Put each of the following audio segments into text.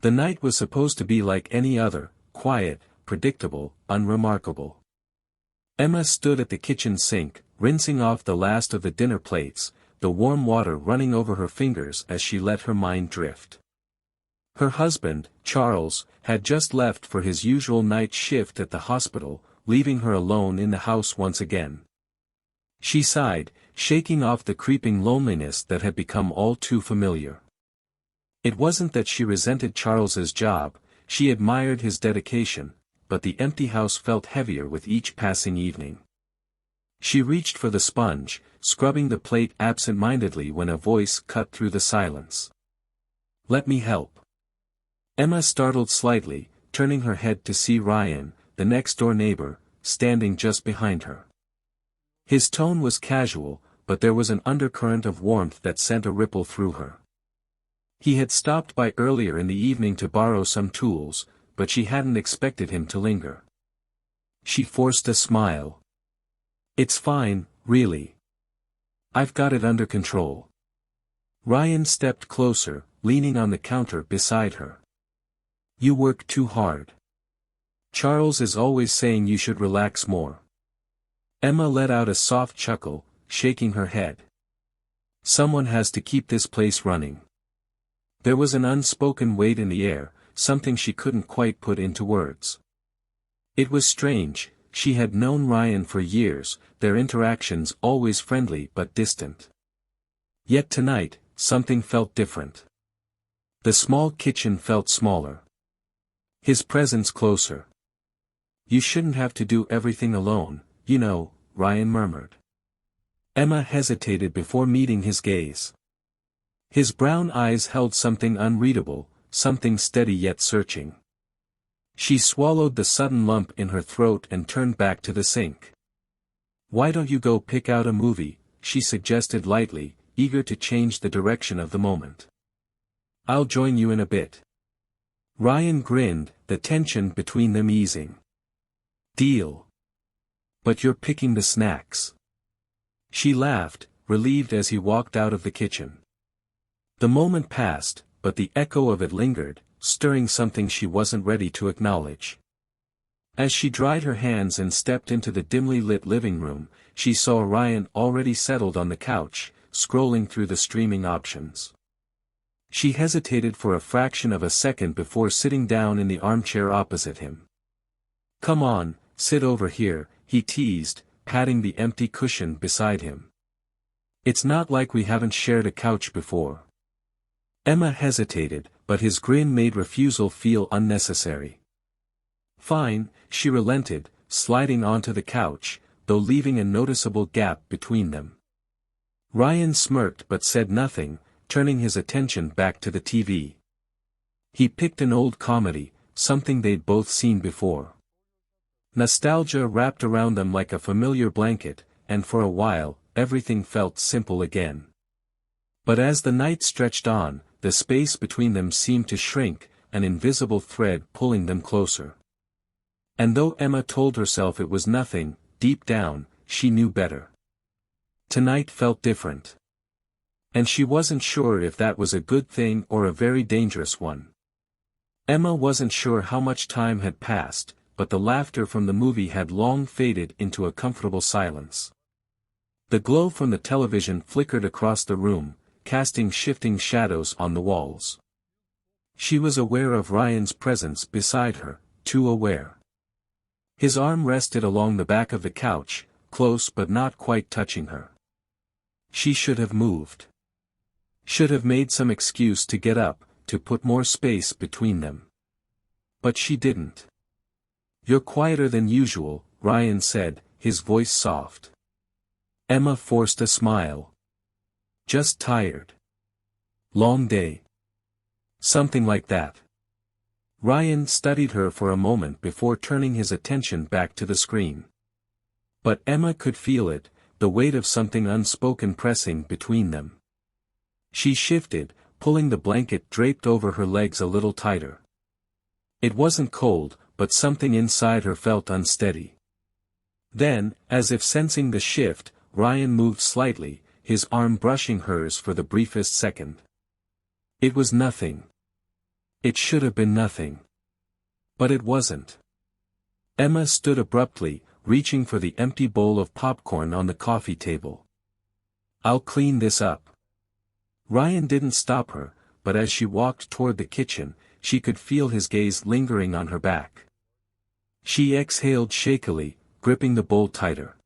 The night was supposed to be like any other, quiet, predictable, unremarkable. Emma stood at the kitchen sink, rinsing off the last of the dinner plates, the warm water running over her fingers as she let her mind drift. Her husband, Charles, had just left for his usual night shift at the hospital, leaving her alone in the house once again. She sighed, shaking off the creeping loneliness that had become all too familiar. It wasn't that she resented Charles's job, she admired his dedication, but the empty house felt heavier with each passing evening. She reached for the sponge, scrubbing the plate absent-mindedly when a voice cut through the silence. "Let me help." Emma startled slightly, turning her head to see Ryan, the next-door neighbor, standing just behind her. His tone was casual, but there was an undercurrent of warmth that sent a ripple through her. He had stopped by earlier in the evening to borrow some tools, but she hadn't expected him to linger. She forced a smile. "It's fine, really. I've got it under control." Ryan stepped closer, leaning on the counter beside her. "You work too hard. Charles is always saying you should relax more." Emma let out a soft chuckle, shaking her head. "Someone has to keep this place running." There was an unspoken weight in the air, something she couldn't quite put into words. It was strange, she had known Ryan for years, their interactions always friendly but distant. Yet tonight, something felt different. The small kitchen felt smaller. His presence closer. "You shouldn't have to do everything alone, you know," Ryan murmured. Emma hesitated before meeting his gaze. His brown eyes held something unreadable, something steady yet searching. She swallowed the sudden lump in her throat and turned back to the sink. "Why don't you go pick out a movie?" she suggested lightly, eager to change the direction of the moment. "I'll join you in a bit." Ryan grinned, the tension between them easing. "Deal. But you're picking the snacks." She laughed, relieved as he walked out of the kitchen. The moment passed, but the echo of it lingered, stirring something she wasn't ready to acknowledge. As she dried her hands and stepped into the dimly lit living room, she saw Ryan already settled on the couch, scrolling through the streaming options. She hesitated for a fraction of a second before sitting down in the armchair opposite him. "Come on, sit over here," he teased, patting the empty cushion beside him. "It's not like we haven't shared a couch before." Emma hesitated, but his grin made refusal feel unnecessary. "Fine," she relented, sliding onto the couch, though leaving a noticeable gap between them. Ryan smirked but said nothing, turning his attention back to the TV. He picked an old comedy, something they'd both seen before. Nostalgia wrapped around them like a familiar blanket, and for a while, everything felt simple again. But as the night stretched on, the space between them seemed to shrink, an invisible thread pulling them closer. And though Emma told herself it was nothing, deep down, she knew better. Tonight felt different. And she wasn't sure if that was a good thing or a very dangerous one. Emma wasn't sure how much time had passed, but the laughter from the movie had long faded into a comfortable silence. The glow from the television flickered across the room, casting shifting shadows on the walls. She was aware of Ryan's presence beside her, too aware. His arm rested along the back of the couch, close but not quite touching her. She should have moved. Should have made some excuse to get up, to put more space between them. But she didn't. "You're quieter than usual," Ryan said, his voice soft. Emma forced a smile. "Just tired. Long day." Something like that. Ryan studied her for a moment before turning his attention back to the screen. But Emma could feel it, the weight of something unspoken pressing between them. She shifted, pulling the blanket draped over her legs a little tighter. It wasn't cold, but something inside her felt unsteady. Then, as if sensing the shift, Ryan moved slightly, his arm brushing hers for the briefest second. It was nothing. It should have been nothing. But it wasn't. Emma stood abruptly, reaching for the empty bowl of popcorn on the coffee table. "I'll clean this up." Ryan didn't stop her, but as she walked toward the kitchen, she could feel his gaze lingering on her back. She exhaled shakily, gripping the bowl tighter.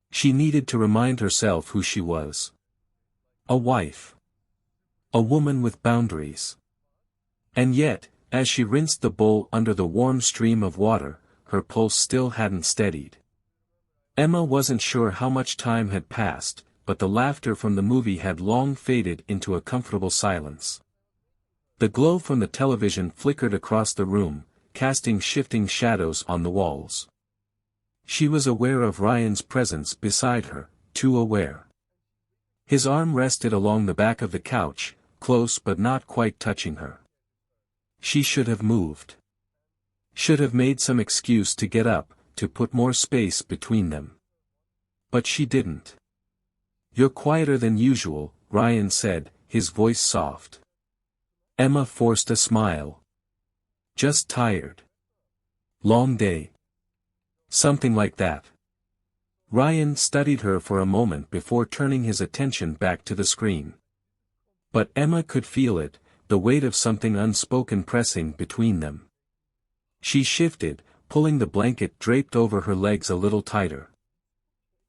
She needed to remind herself who she was. A wife. A woman with boundaries. And yet, as she rinsed the bowl under the warm stream of water, her pulse still hadn't steadied. Emma wasn't sure how much time had passed, but the laughter from the movie had long faded into a comfortable silence. The glow from the television flickered across the room, casting shifting shadows on the walls. She was aware of Ryan's presence beside her, too aware. His arm rested along the back of the couch, close but not quite touching her. She should have moved. Should have made some excuse to get up, to put more space between them. But she didn't. "You're quieter than usual," Ryan said, his voice soft. Emma forced a smile. "Just tired. Long day." Something like that. Ryan studied her for a moment before turning his attention back to the screen. But Emma could feel it, the weight of something unspoken pressing between them. She shifted, pulling the blanket draped over her legs a little tighter.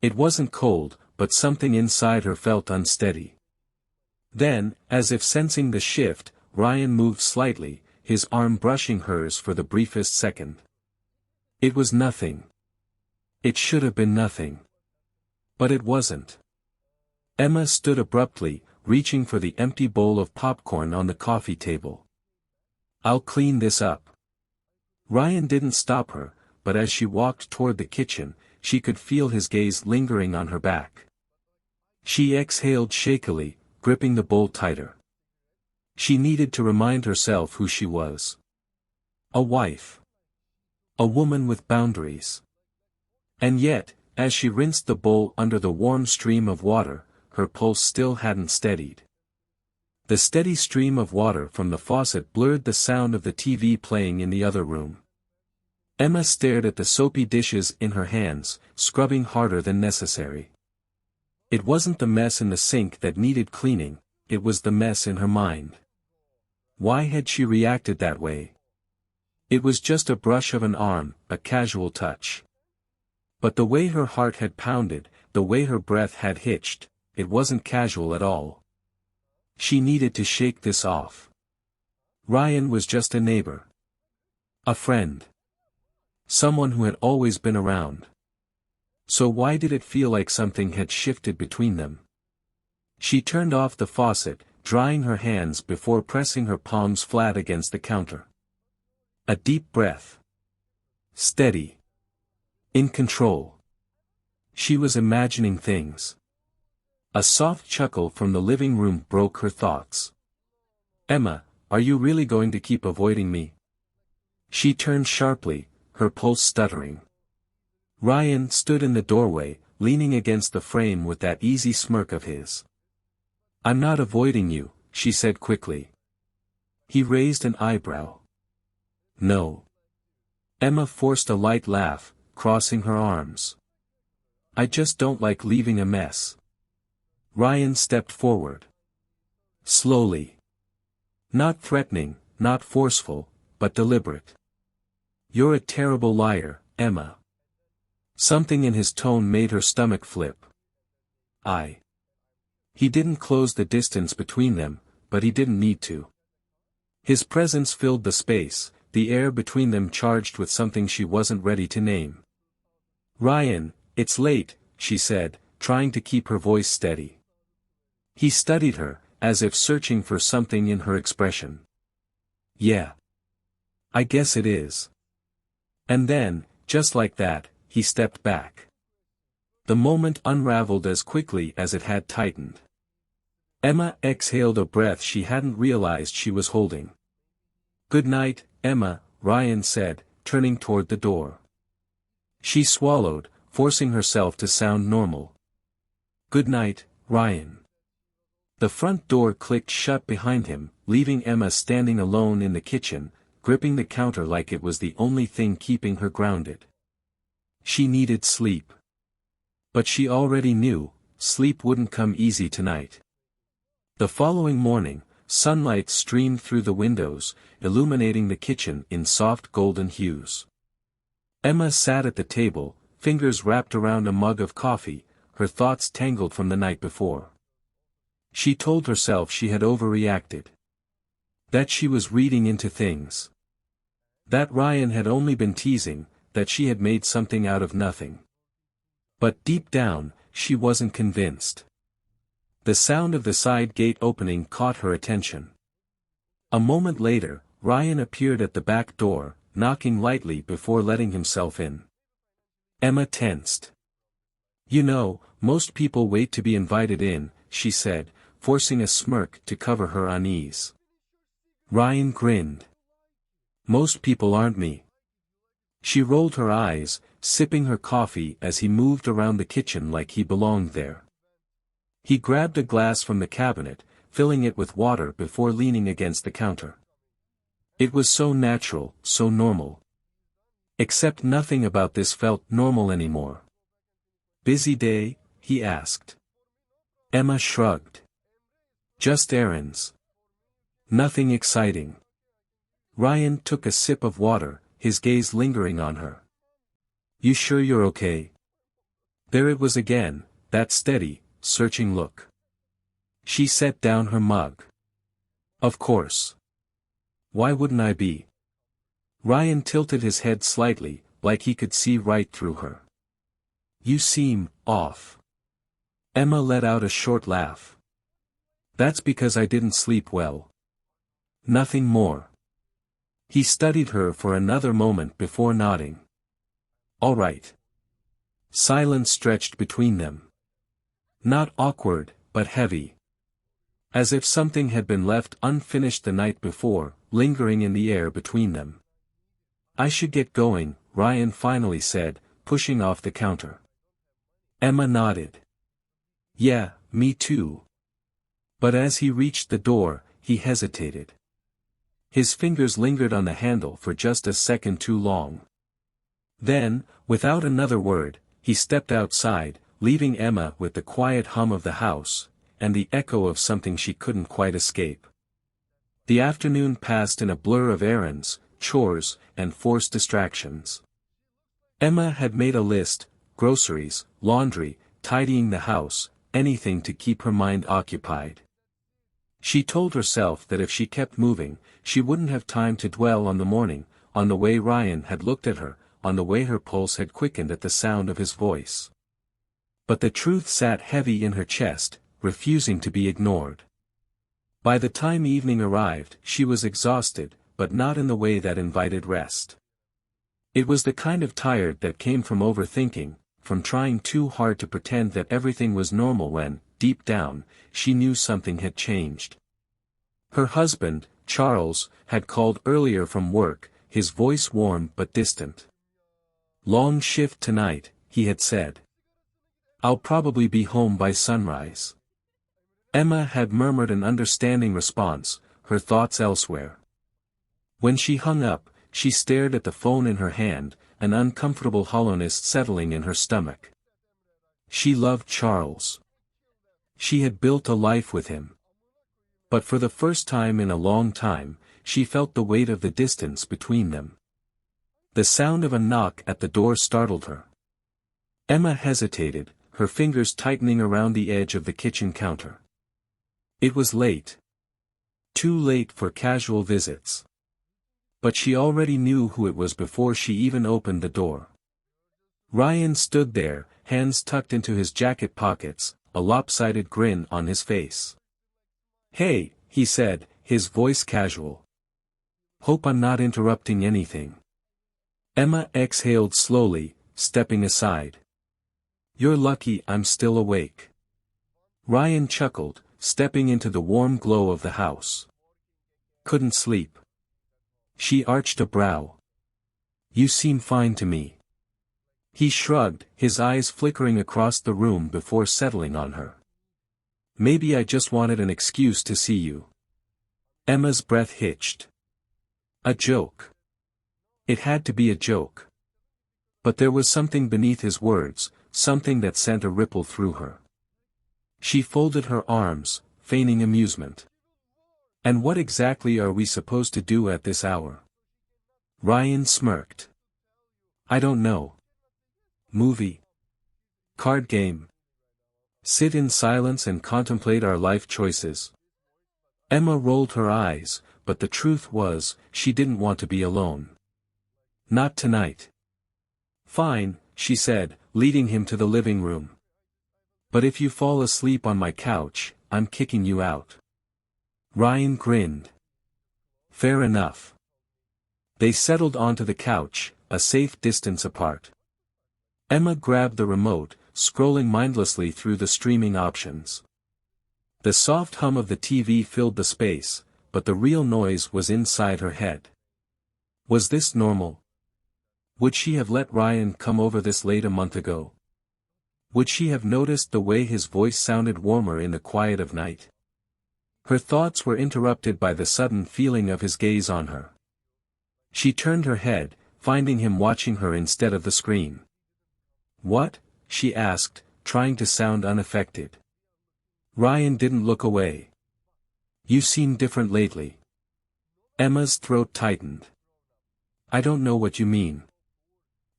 It wasn't cold, but something inside her felt unsteady. Then, as if sensing the shift, Ryan moved slightly, his arm brushing hers for the briefest second. It was nothing. It should have been nothing. But it wasn't. Emma stood abruptly, reaching for the empty bowl of popcorn on the coffee table. "I'll clean this up." Ryan didn't stop her, but as she walked toward the kitchen, she could feel his gaze lingering on her back. She exhaled shakily, gripping the bowl tighter. She needed to remind herself who she was. A wife. A woman with boundaries. And yet, as she rinsed the bowl under the warm stream of water, her pulse still hadn't steadied. The steady stream of water from the faucet blurred the sound of the TV playing in the other room. Emma stared at the soapy dishes in her hands, scrubbing harder than necessary. It wasn't the mess in the sink that needed cleaning, it was the mess in her mind. Why had she reacted that way? It was just a brush of an arm, a casual touch. But the way her heart had pounded, the way her breath had hitched, it wasn't casual at all. She needed to shake this off. Ryan was just a neighbor. A friend. Someone who had always been around. So why did it feel like something had shifted between them? She turned off the faucet, drying her hands before pressing her palms flat against the counter. A deep breath. Steady. In control. She was imagining things. A soft chuckle from the living room broke her thoughts. "Emma, are you really going to keep avoiding me?" She turned sharply, her pulse stuttering. Ryan stood in the doorway, leaning against the frame with that easy smirk of his. "I'm not avoiding you," she said quickly. He raised an eyebrow. "No." Emma forced a light laugh, crossing her arms. "I just don't like leaving a mess." Ryan stepped forward. Slowly. Not threatening, not forceful, but deliberate. "You're a terrible liar, Emma." Something in his tone made her stomach flip. He didn't close the distance between them, but he didn't need to. His presence filled the space, the air between them charged with something she wasn't ready to name. "Ryan, it's late," she said, trying to keep her voice steady. He studied her, as if searching for something in her expression. "Yeah. I guess it is." And then, just like that, he stepped back. The moment unraveled as quickly as it had tightened. Emma exhaled a breath she hadn't realized she was holding. "Good night, Emma," Ryan said, turning toward the door. She swallowed, forcing herself to sound normal. "Good night, Ryan." The front door clicked shut behind him, leaving Emma standing alone in the kitchen, gripping the counter like it was the only thing keeping her grounded. She needed sleep. But she already knew, sleep wouldn't come easy tonight. The following morning, sunlight streamed through the windows, illuminating the kitchen in soft golden hues. Emma sat at the table, fingers wrapped around a mug of coffee, her thoughts tangled from the night before. She told herself she had overreacted. That she was reading into things. That Ryan had only been teasing, that she had made something out of nothing. But deep down, she wasn't convinced. The sound of the side gate opening caught her attention. A moment later, Ryan appeared at the back door, knocking lightly before letting himself in. Emma tensed. "You know, most people wait to be invited in," she said, forcing a smirk to cover her unease. Ryan grinned. "Most people aren't me." She rolled her eyes, sipping her coffee as he moved around the kitchen like he belonged there. He grabbed a glass from the cabinet, filling it with water before leaning against the counter. It was so natural, so normal. Except nothing about this felt normal anymore. "Busy day?" he asked. Emma shrugged. "Just errands. Nothing exciting." Ryan took a sip of water, his gaze lingering on her. "You sure you're okay?" There it was again, that steady, searching look. She set down her mug. "Of course. Why wouldn't I be?" Ryan tilted his head slightly, like he could see right through her. "You seem off." Emma let out a short laugh. "That's because I didn't sleep well. Nothing more." He studied her for another moment before nodding. "All right." Silence stretched between them. Not awkward, but heavy. As if something had been left unfinished the night before, lingering in the air between them. "I should get going," Ryan finally said, pushing off the counter. Emma nodded. "Yeah, me too." But as he reached the door, he hesitated. His fingers lingered on the handle for just a second too long. Then, without another word, he stepped outside, leaving Emma with the quiet hum of the house, and the echo of something she couldn't quite escape. The afternoon passed in a blur of errands, chores, and forced distractions. Emma had made a list: groceries, laundry, tidying the house, anything to keep her mind occupied. She told herself that if she kept moving, she wouldn't have time to dwell on the morning, on the way Ryan had looked at her, on the way her pulse had quickened at the sound of his voice. But the truth sat heavy in her chest, refusing to be ignored. By the time evening arrived, she was exhausted, but not in the way that invited rest. It was the kind of tired that came from overthinking, from trying too hard to pretend that everything was normal when, deep down, she knew something had changed. Her husband, Charles, had called earlier from work, his voice warm but distant. "Long shift tonight," he had said. "I'll probably be home by sunrise." Emma had murmured an understanding response, her thoughts elsewhere. When she hung up, she stared at the phone in her hand, an uncomfortable hollowness settling in her stomach. She loved Charles. She had built a life with him. But for the first time in a long time, she felt the weight of the distance between them. The sound of a knock at the door startled her. Emma hesitated, her fingers tightening around the edge of the kitchen counter. It was late. Too late for casual visits. But she already knew who it was before she even opened the door. Ryan stood there, hands tucked into his jacket pockets, a lopsided grin on his face. "Hey," he said, his voice casual. "Hope I'm not interrupting anything." Emma exhaled slowly, stepping aside. "You're lucky I'm still awake." Ryan chuckled, stepping into the warm glow of the house. "Couldn't sleep." She arched a brow. "You seem fine to me." He shrugged, his eyes flickering across the room before settling on her. Maybe I just wanted an excuse to see you. Emma's breath hitched. A joke. It had to be a joke. But there was something beneath his words, something that sent a ripple through her. She folded her arms, feigning amusement. And what exactly are we supposed to do at this hour? Ryan smirked. I don't know. Movie. Card game. Sit in silence and contemplate our life choices. Emma rolled her eyes, but the truth was, she didn't want to be alone. Not tonight. Fine, she said, leading him to the living room. But if you fall asleep on my couch, I'm kicking you out. Ryan grinned. Fair enough. They settled onto the couch, a safe distance apart. Emma grabbed the remote, scrolling mindlessly through the streaming options. The soft hum of the TV filled the space, but the real noise was inside her head. Was this normal? Would she have let Ryan come over this late a month ago? Would she have noticed the way his voice sounded warmer in the quiet of night? Her thoughts were interrupted by the sudden feeling of his gaze on her. She turned her head, finding him watching her instead of the screen. What? She asked, trying to sound unaffected. Ryan didn't look away. You seem different lately. Emma's throat tightened. I don't know what you mean.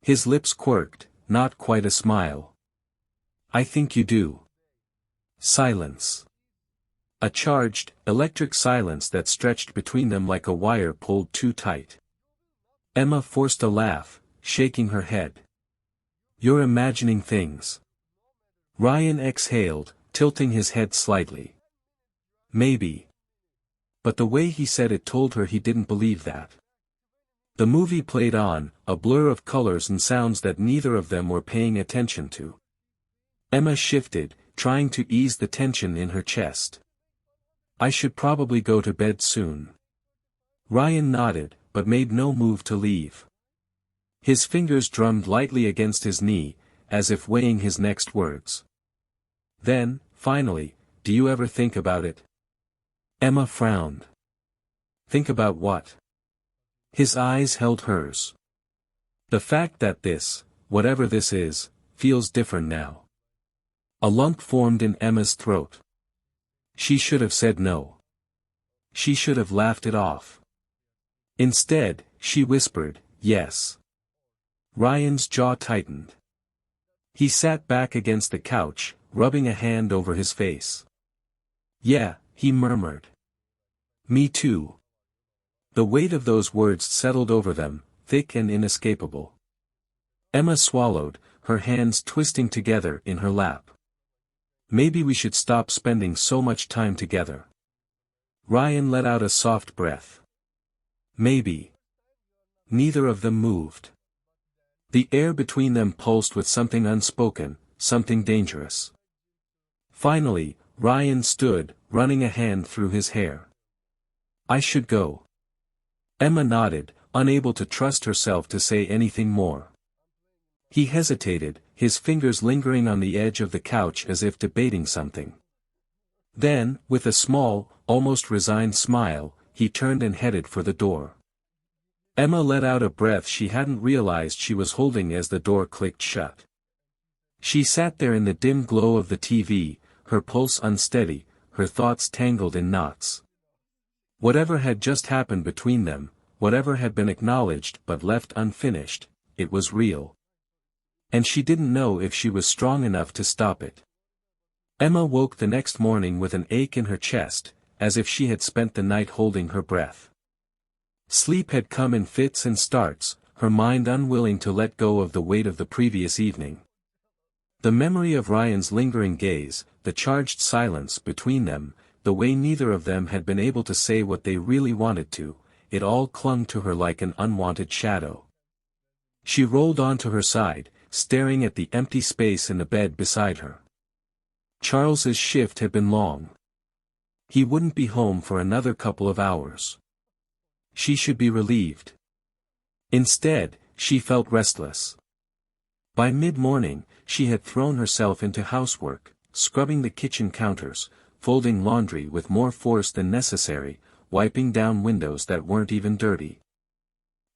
His lips quirked, not quite a smile. I think you do. Silence. A charged, electric silence that stretched between them like a wire pulled too tight. Emma forced a laugh, shaking her head. You're imagining things. Ryan exhaled, tilting his head slightly. Maybe. But the way he said it told her he didn't believe that. The movie played on, a blur of colors and sounds that neither of them were paying attention to. Emma shifted, trying to ease the tension in her chest. I should probably go to bed soon. Ryan nodded, but made no move to leave. His fingers drummed lightly against his knee, as if weighing his next words. Then, finally, do you ever think about it? Emma frowned. Think about what? His eyes held hers. The fact that this, whatever this is, feels different now. A lump formed in Emma's throat. She should have said no. She should have laughed it off. Instead, she whispered, yes. Ryan's jaw tightened. He sat back against the couch, rubbing a hand over his face. Yeah, he murmured. Me too. The weight of those words settled over them, thick and inescapable. Emma swallowed, her hands twisting together in her lap. Maybe we should stop spending so much time together. Ryan let out a soft breath. Maybe. Neither of them moved. The air between them pulsed with something unspoken, something dangerous. Finally, Ryan stood, running a hand through his hair. I should go. Emma nodded, unable to trust herself to say anything more. He hesitated, his fingers lingering on the edge of the couch as if debating something. Then, with a small, almost resigned smile, he turned and headed for the door. Emma let out a breath she hadn't realized she was holding as the door clicked shut. She sat there in the dim glow of the TV, her pulse unsteady, her thoughts tangled in knots. Whatever had just happened between them, whatever had been acknowledged but left unfinished, it was real. And she didn't know if she was strong enough to stop it. Emma woke the next morning with an ache in her chest, as if she had spent the night holding her breath. Sleep had come in fits and starts, her mind unwilling to let go of the weight of the previous evening. The memory of Ryan's lingering gaze, the charged silence between them, the way neither of them had been able to say what they really wanted to, it all clung to her like an unwanted shadow. She rolled onto her side, staring at the empty space in the bed beside her. Charles's shift had been long. He wouldn't be home for another couple of hours. She should be relieved. Instead, she felt restless. By mid-morning, she had thrown herself into housework, scrubbing the kitchen counters, folding laundry with more force than necessary, wiping down windows that weren't even dirty.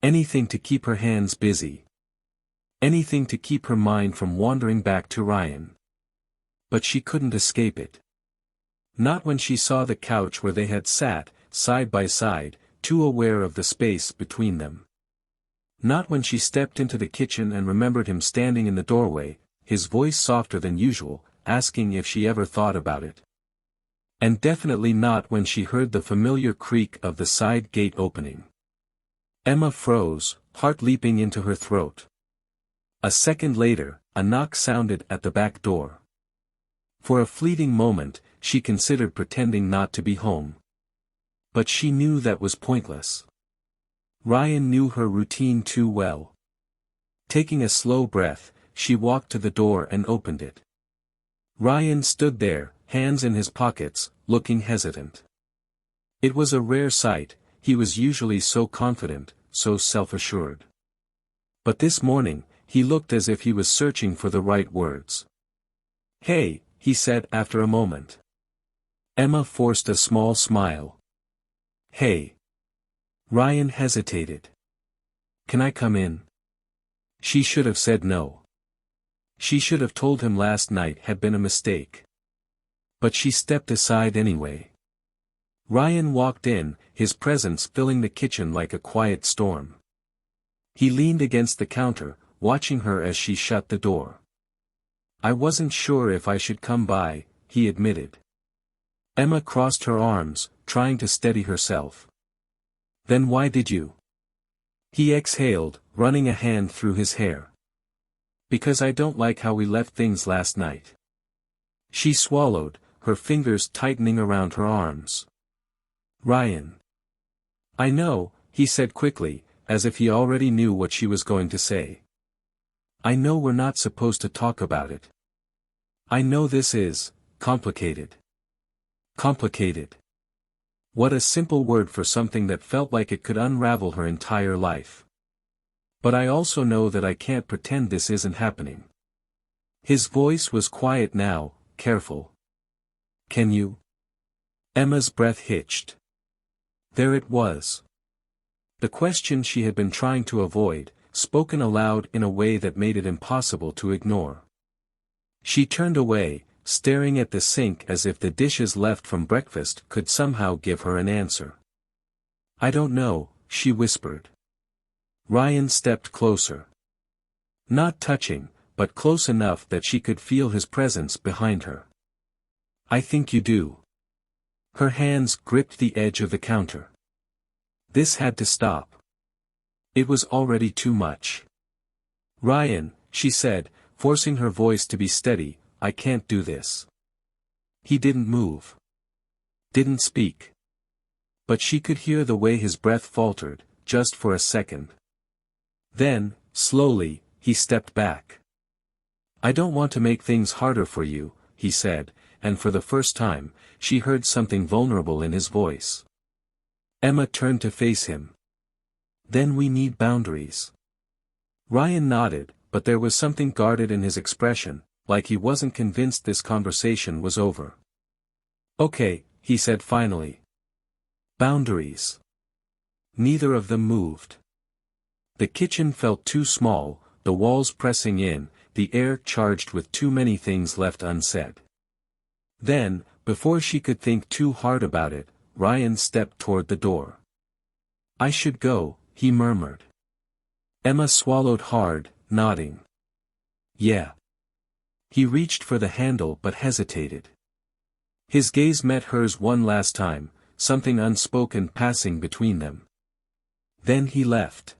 Anything to keep her hands busy. Anything to keep her mind from wandering back to Ryan. But she couldn't escape it. Not when she saw the couch where they had sat, side by side, too aware of the space between them. Not when she stepped into the kitchen and remembered him standing in the doorway, his voice softer than usual, asking if she ever thought about it. And definitely not when she heard the familiar creak of the side gate opening. Emma froze, heart leaping into her throat. A second later, a knock sounded at the back door. For a fleeting moment, she considered pretending not to be home. But she knew that was pointless. Ryan knew her routine too well. Taking a slow breath, she walked to the door and opened it. Ryan stood there, hands in his pockets, looking hesitant. It was a rare sight, he was usually so confident, so self-assured. But this morning, he looked as if he was searching for the right words. "Hey," he said after a moment. Emma forced a small smile. "Hey." Ryan hesitated. "Can I come in?" She should have said no. She should have told him last night had been a mistake. But she stepped aside anyway. Ryan walked in, his presence filling the kitchen like a quiet storm. He leaned against the counter, watching her as she shut the door. "I wasn't sure if I should come by," he admitted. Emma crossed her arms, trying to steady herself. "Then why did you?" He exhaled, running a hand through his hair. "Because I don't like how we left things last night." She swallowed, her fingers tightening around her arms. "Ryan." "I know," he said quickly, as if he already knew what she was going to say. "I know we're not supposed to talk about it. I know this is complicated." Complicated. What a simple word for something that felt like it could unravel her entire life. "But I also know that I can't pretend this isn't happening." His voice was quiet now, careful. "Can you?" Emma's breath hitched. There it was. The question she had been trying to avoid, spoken aloud in a way that made it impossible to ignore. She turned away, staring at the sink as if the dishes left from breakfast could somehow give her an answer. "I don't know," she whispered. Ryan stepped closer. Not touching, but close enough that she could feel his presence behind her. "I think you do." Her hands gripped the edge of the counter. This had to stop. It was already too much. "Ryan," she said, forcing her voice to be steady, "I can't do this." He didn't move. Didn't speak. But she could hear the way his breath faltered, just for a second. Then, slowly, he stepped back. "I don't want to make things harder for you," he said, and for the first time, she heard something vulnerable in his voice. Emma turned to face him. "Then we need boundaries." Ryan nodded, but there was something guarded in his expression, like he wasn't convinced this conversation was over. "Okay," he said finally. "Boundaries." Neither of them moved. The kitchen felt too small, the walls pressing in, the air charged with too many things left unsaid. Then, before she could think too hard about it, Ryan stepped toward the door. "I should go," he murmured. Emma swallowed hard, nodding. "Yeah." He reached for the handle but hesitated. His gaze met hers one last time, something unspoken passing between them. Then he left.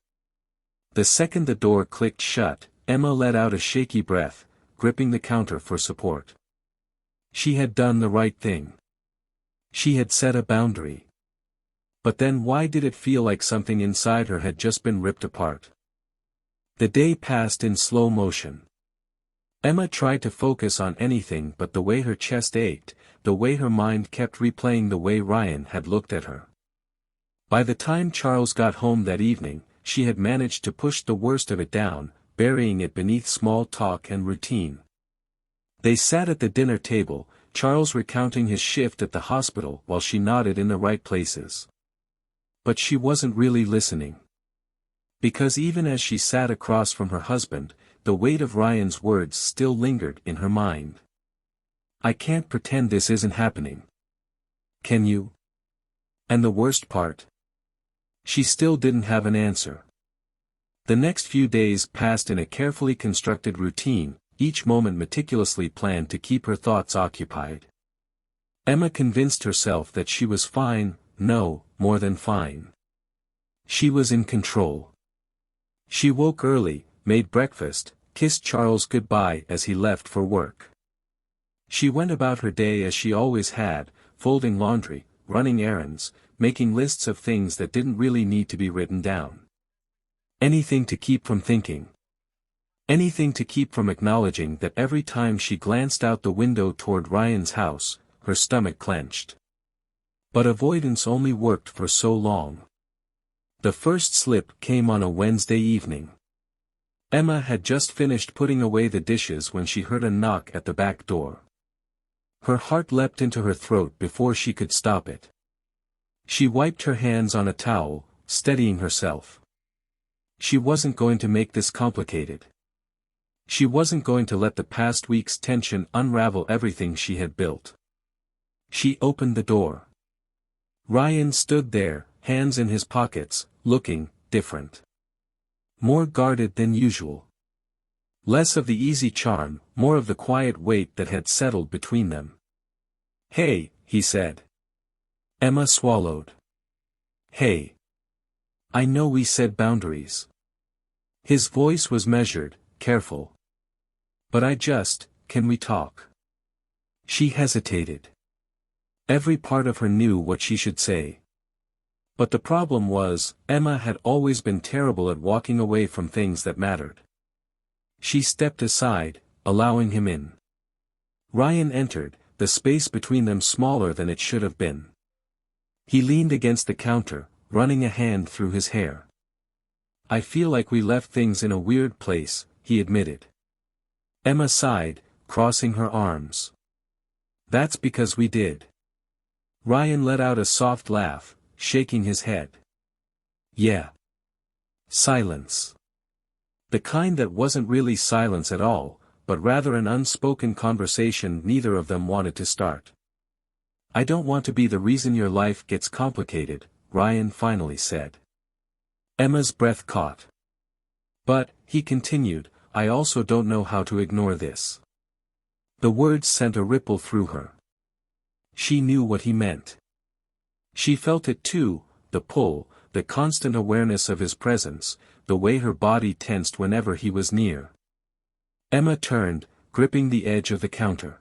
The second the door clicked shut, Emma let out a shaky breath, gripping the counter for support. She had done the right thing. She had set a boundary. But then why did it feel like something inside her had just been ripped apart? The day passed in slow motion. Emma tried to focus on anything but the way her chest ached, the way her mind kept replaying the way Ryan had looked at her. By the time Charles got home that evening, she had managed to push the worst of it down, burying it beneath small talk and routine. They sat at the dinner table, Charles recounting his shift at the hospital while she nodded in the right places. But she wasn't really listening. Because even as she sat across from her husband, the weight of Ryan's words still lingered in her mind. I can't pretend this isn't happening. Can you? And the worst part? She still didn't have an answer. The next few days passed in a carefully constructed routine, each moment meticulously planned to keep her thoughts occupied. Emma convinced herself that she was fine, no, more than fine. She was in control. She woke early, made breakfast, kissed Charles goodbye as he left for work. She went about her day as she always had, folding laundry, running errands, making lists of things that didn't really need to be written down. Anything to keep from thinking. Anything to keep from acknowledging that every time she glanced out the window toward Ryan's house, her stomach clenched. But avoidance only worked for so long. The first slip came on a Wednesday evening. Emma had just finished putting away the dishes when she heard a knock at the back door. Her heart leapt into her throat before she could stop it. She wiped her hands on a towel, steadying herself. She wasn't going to make this complicated. She wasn't going to let the past week's tension unravel everything she had built. She opened the door. Ryan stood there, hands in his pockets, looking different. More guarded than usual. Less of the easy charm, more of the quiet weight that had settled between them. Hey, he said. Emma swallowed. Hey. I know we said boundaries. His voice was measured, careful. But can we talk? She hesitated. Every part of her knew what she should say. But the problem was, Emma had always been terrible at walking away from things that mattered. She stepped aside, allowing him in. Ryan entered, the space between them smaller than it should have been. He leaned against the counter, running a hand through his hair. I feel like we left things in a weird place, he admitted. Emma sighed, crossing her arms. That's because we did. Ryan let out a soft laugh, shaking his head. Yeah. Silence. The kind that wasn't really silence at all, but rather an unspoken conversation neither of them wanted to start. I don't want to be the reason your life gets complicated, Ryan finally said. Emma's breath caught. But, he continued, I also don't know how to ignore this. The words sent a ripple through her. She knew what he meant. She felt it too, the pull, the constant awareness of his presence, the way her body tensed whenever he was near. Emma turned, gripping the edge of the counter.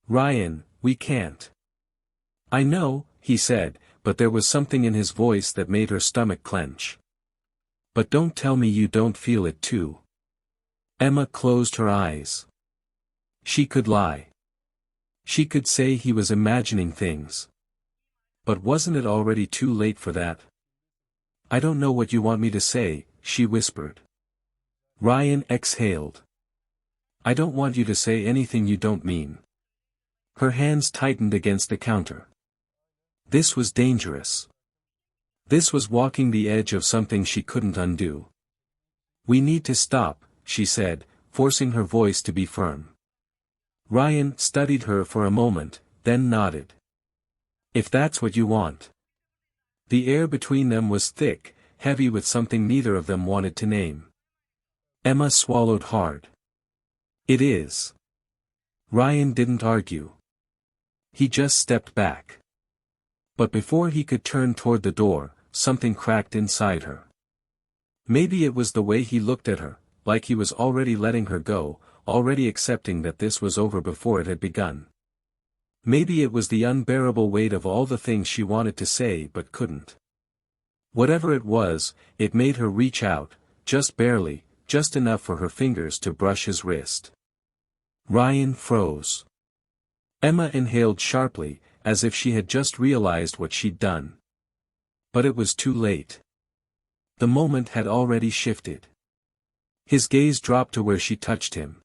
Ryan, we can't. I know, he said, but there was something in his voice that made her stomach clench. But don't tell me you don't feel it too. Emma closed her eyes. She could lie. She could say he was imagining things. But wasn't it already too late for that? I don't know what you want me to say, she whispered. Ryan exhaled. I don't want you to say anything you don't mean. Her hands tightened against the counter. This was dangerous. This was walking the edge of something she couldn't undo. We need to stop, she said, forcing her voice to be firm. Ryan studied her for a moment, then nodded. If that's what you want. The air between them was thick, heavy with something neither of them wanted to name. Emma swallowed hard. It is. Ryan didn't argue. He just stepped back. But before he could turn toward the door, something cracked inside her. Maybe it was the way he looked at her, like he was already letting her go, already accepting that this was over before it had begun. Maybe it was the unbearable weight of all the things she wanted to say but couldn't. Whatever it was, it made her reach out, just barely, just enough for her fingers to brush his wrist. Ryan froze. Emma inhaled sharply, as if she had just realized what she'd done. But it was too late. The moment had already shifted. His gaze dropped to where she touched him.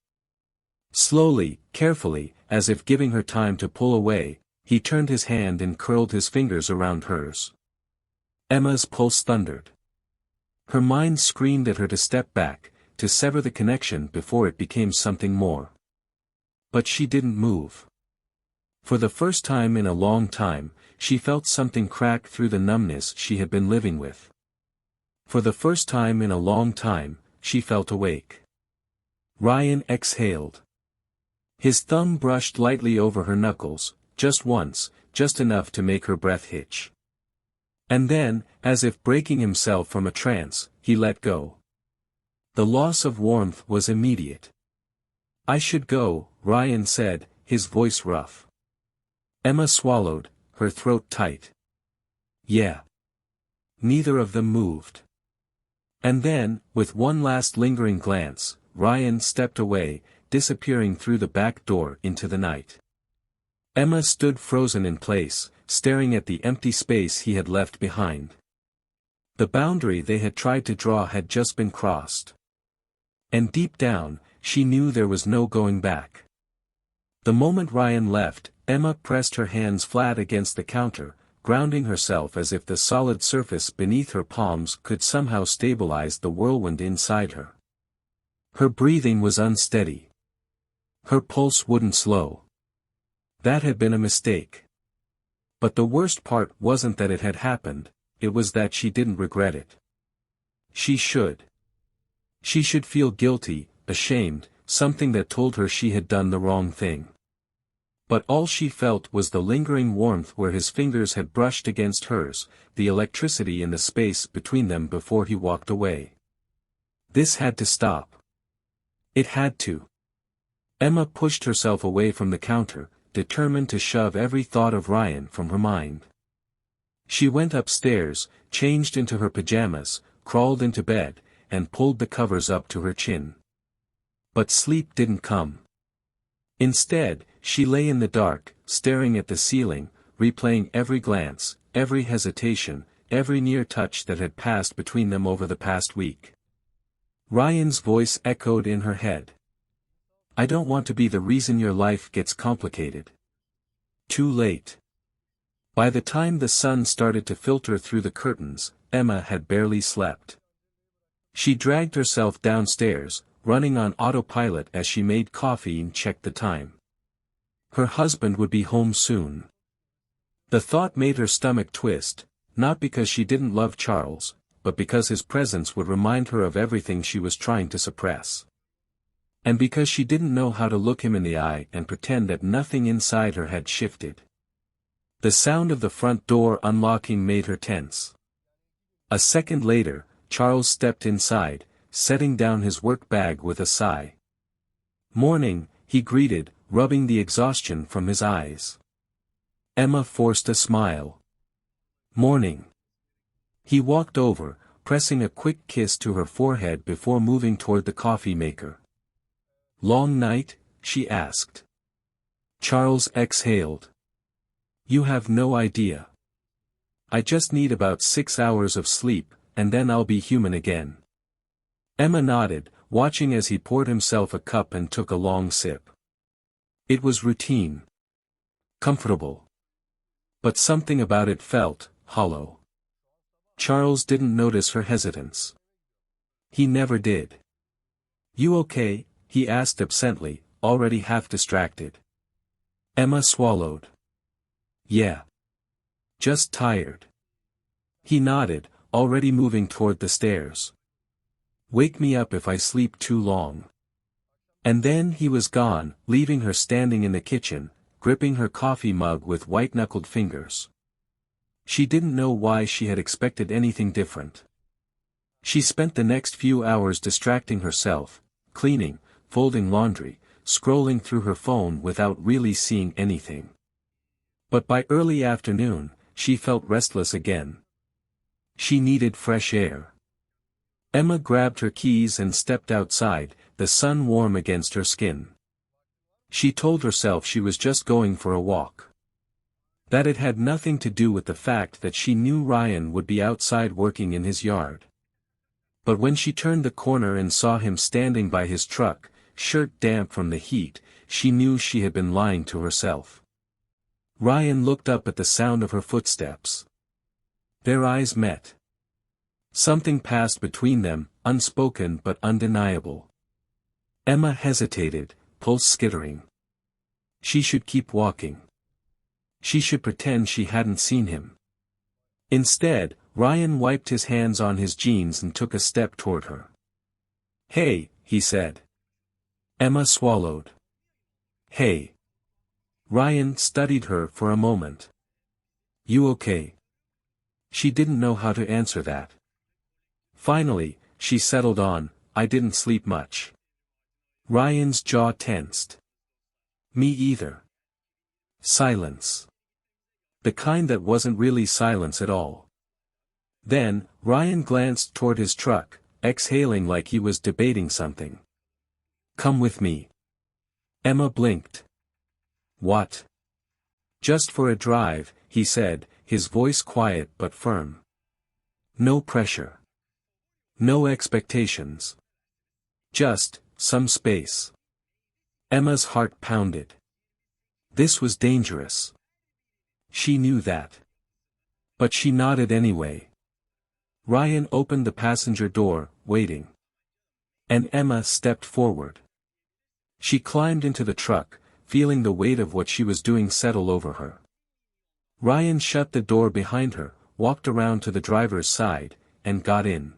Slowly, carefully, as if giving her time to pull away, he turned his hand and curled his fingers around hers. Emma's pulse thundered. Her mind screamed at her to step back, to sever the connection before it became something more. But she didn't move. For the first time in a long time, she felt something crack through the numbness she had been living with. For the first time in a long time, she felt awake. Ryan exhaled. His thumb brushed lightly over her knuckles, just once, just enough to make her breath hitch. And then, as if breaking himself from a trance, he let go. The loss of warmth was immediate. "I should go," Ryan said, his voice rough. Emma swallowed, her throat tight. "Yeah." Neither of them moved. And then, with one last lingering glance, Ryan stepped away, disappearing through the back door into the night. Emma stood frozen in place, staring at the empty space he had left behind. The boundary they had tried to draw had just been crossed. And deep down, she knew there was no going back. The moment Ryan left, Emma pressed her hands flat against the counter, grounding herself as if the solid surface beneath her palms could somehow stabilize the whirlwind inside her. Her breathing was unsteady. Her pulse wouldn't slow. That had been a mistake. But the worst part wasn't that it had happened, it was that she didn't regret it. She should. She should feel guilty, ashamed, something that told her she had done the wrong thing. But all she felt was the lingering warmth where his fingers had brushed against hers, the electricity in the space between them before he walked away. This had to stop. It had to. Emma pushed herself away from the counter, determined to shove every thought of Ryan from her mind. She went upstairs, changed into her pajamas, crawled into bed, and pulled the covers up to her chin. But sleep didn't come. Instead, she lay in the dark, staring at the ceiling, replaying every glance, every hesitation, every near touch that had passed between them over the past week. Ryan's voice echoed in her head. "I don't want to be the reason your life gets complicated." Too late. By the time the sun started to filter through the curtains, Emma had barely slept. She dragged herself downstairs, running on autopilot as she made coffee and checked the time. Her husband would be home soon. The thought made her stomach twist, not because she didn't love Charles, but because his presence would remind her of everything she was trying to suppress. And because she didn't know how to look him in the eye and pretend that nothing inside her had shifted. The sound of the front door unlocking made her tense. A second later, Charles stepped inside, setting down his work bag with a sigh. "Morning," he greeted, rubbing the exhaustion from his eyes. Emma forced a smile. "Morning." He walked over, pressing a quick kiss to her forehead before moving toward the coffee maker. "Long night?" she asked. Charles exhaled. "You have no idea. I just need about 6 hours of sleep, and then I'll be human again." Emma nodded, watching as he poured himself a cup and took a long sip. It was routine. Comfortable. But something about it felt hollow. Charles didn't notice her hesitance. He never did. "You okay?" he asked absently, already half distracted. Emma swallowed. "Yeah. Just tired." He nodded, already moving toward the stairs. "Wake me up if I sleep too long." And then he was gone, leaving her standing in the kitchen, gripping her coffee mug with white-knuckled fingers. She didn't know why she had expected anything different. She spent the next few hours distracting herself, cleaning, folding laundry, scrolling through her phone without really seeing anything. But by early afternoon, she felt restless again. She needed fresh air. Emma grabbed her keys and stepped outside, the sun warm against her skin. She told herself she was just going for a walk. That it had nothing to do with the fact that she knew Ryan would be outside working in his yard. But when she turned the corner and saw him standing by his truck, shirt damp from the heat, she knew she had been lying to herself. Ryan looked up at the sound of her footsteps. Their eyes met. Something passed between them, unspoken but undeniable. Emma hesitated, pulse skittering. She should keep walking. She should pretend she hadn't seen him. Instead, Ryan wiped his hands on his jeans and took a step toward her. "Hey," he said. Emma swallowed. "Hey." Ryan studied her for a moment. "You okay?" She didn't know how to answer that. Finally, she settled on, "I didn't sleep much." Ryan's jaw tensed. "Me either." Silence. The kind that wasn't really silence at all. Then, Ryan glanced toward his truck, exhaling like he was debating something. "Come with me." Emma blinked. "What?" "Just for a drive," he said, his voice quiet but firm. "No pressure. No expectations. Just, some space." Emma's heart pounded. This was dangerous. She knew that. But she nodded anyway. Ryan opened the passenger door, waiting. And Emma stepped forward. She climbed into the truck, feeling the weight of what she was doing settle over her. Ryan shut the door behind her, walked around to the driver's side, and got in.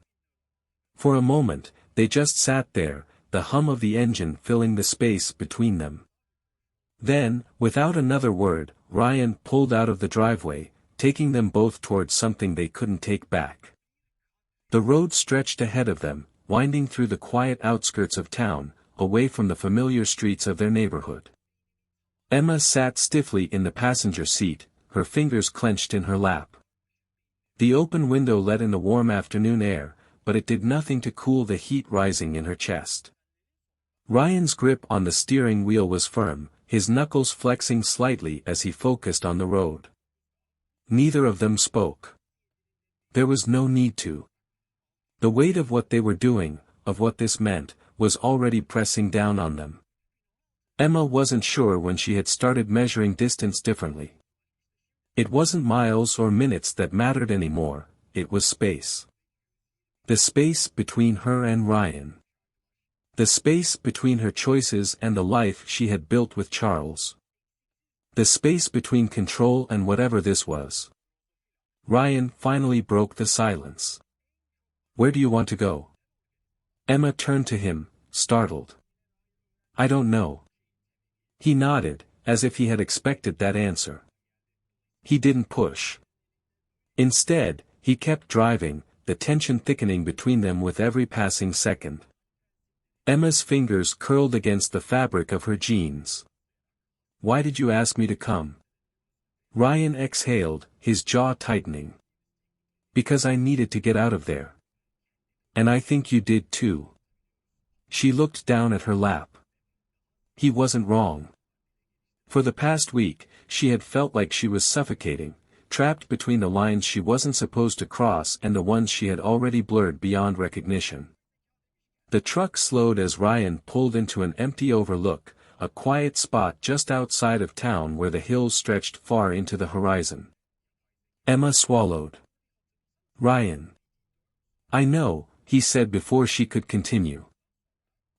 For a moment, they just sat there, the hum of the engine filling the space between them. Then, without another word, Ryan pulled out of the driveway, taking them both towards something they couldn't take back. The road stretched ahead of them, winding through the quiet outskirts of town, away from the familiar streets of their neighborhood. Emma sat stiffly in the passenger seat, her fingers clenched in her lap. The open window let in the warm afternoon air, but it did nothing to cool the heat rising in her chest. Ryan's grip on the steering wheel was firm, his knuckles flexing slightly as he focused on the road. Neither of them spoke. There was no need to. The weight of what they were doing, of what this meant, was already pressing down on them. Emma wasn't sure when she had started measuring distance differently. It wasn't miles or minutes that mattered anymore, it was space. The space between her and Ryan. The space between her choices and the life she had built with Charles. The space between control and whatever this was. Ryan finally broke the silence. "Where do you want to go?" Emma turned to him, startled. "I don't know." He nodded, as if he had expected that answer. He didn't push. Instead, he kept driving, the tension thickening between them with every passing second. Emma's fingers curled against the fabric of her jeans. "Why did you ask me to come?" Ryan exhaled, his jaw tightening. "Because I needed to get out of there. And I think you did too." She looked down at her lap. He wasn't wrong. For the past week, she had felt like she was suffocating, trapped between the lines she wasn't supposed to cross and the ones she had already blurred beyond recognition. The truck slowed as Ryan pulled into an empty overlook, a quiet spot just outside of town where the hills stretched far into the horizon. Emma swallowed. "Ryan." "I know," he said before she could continue.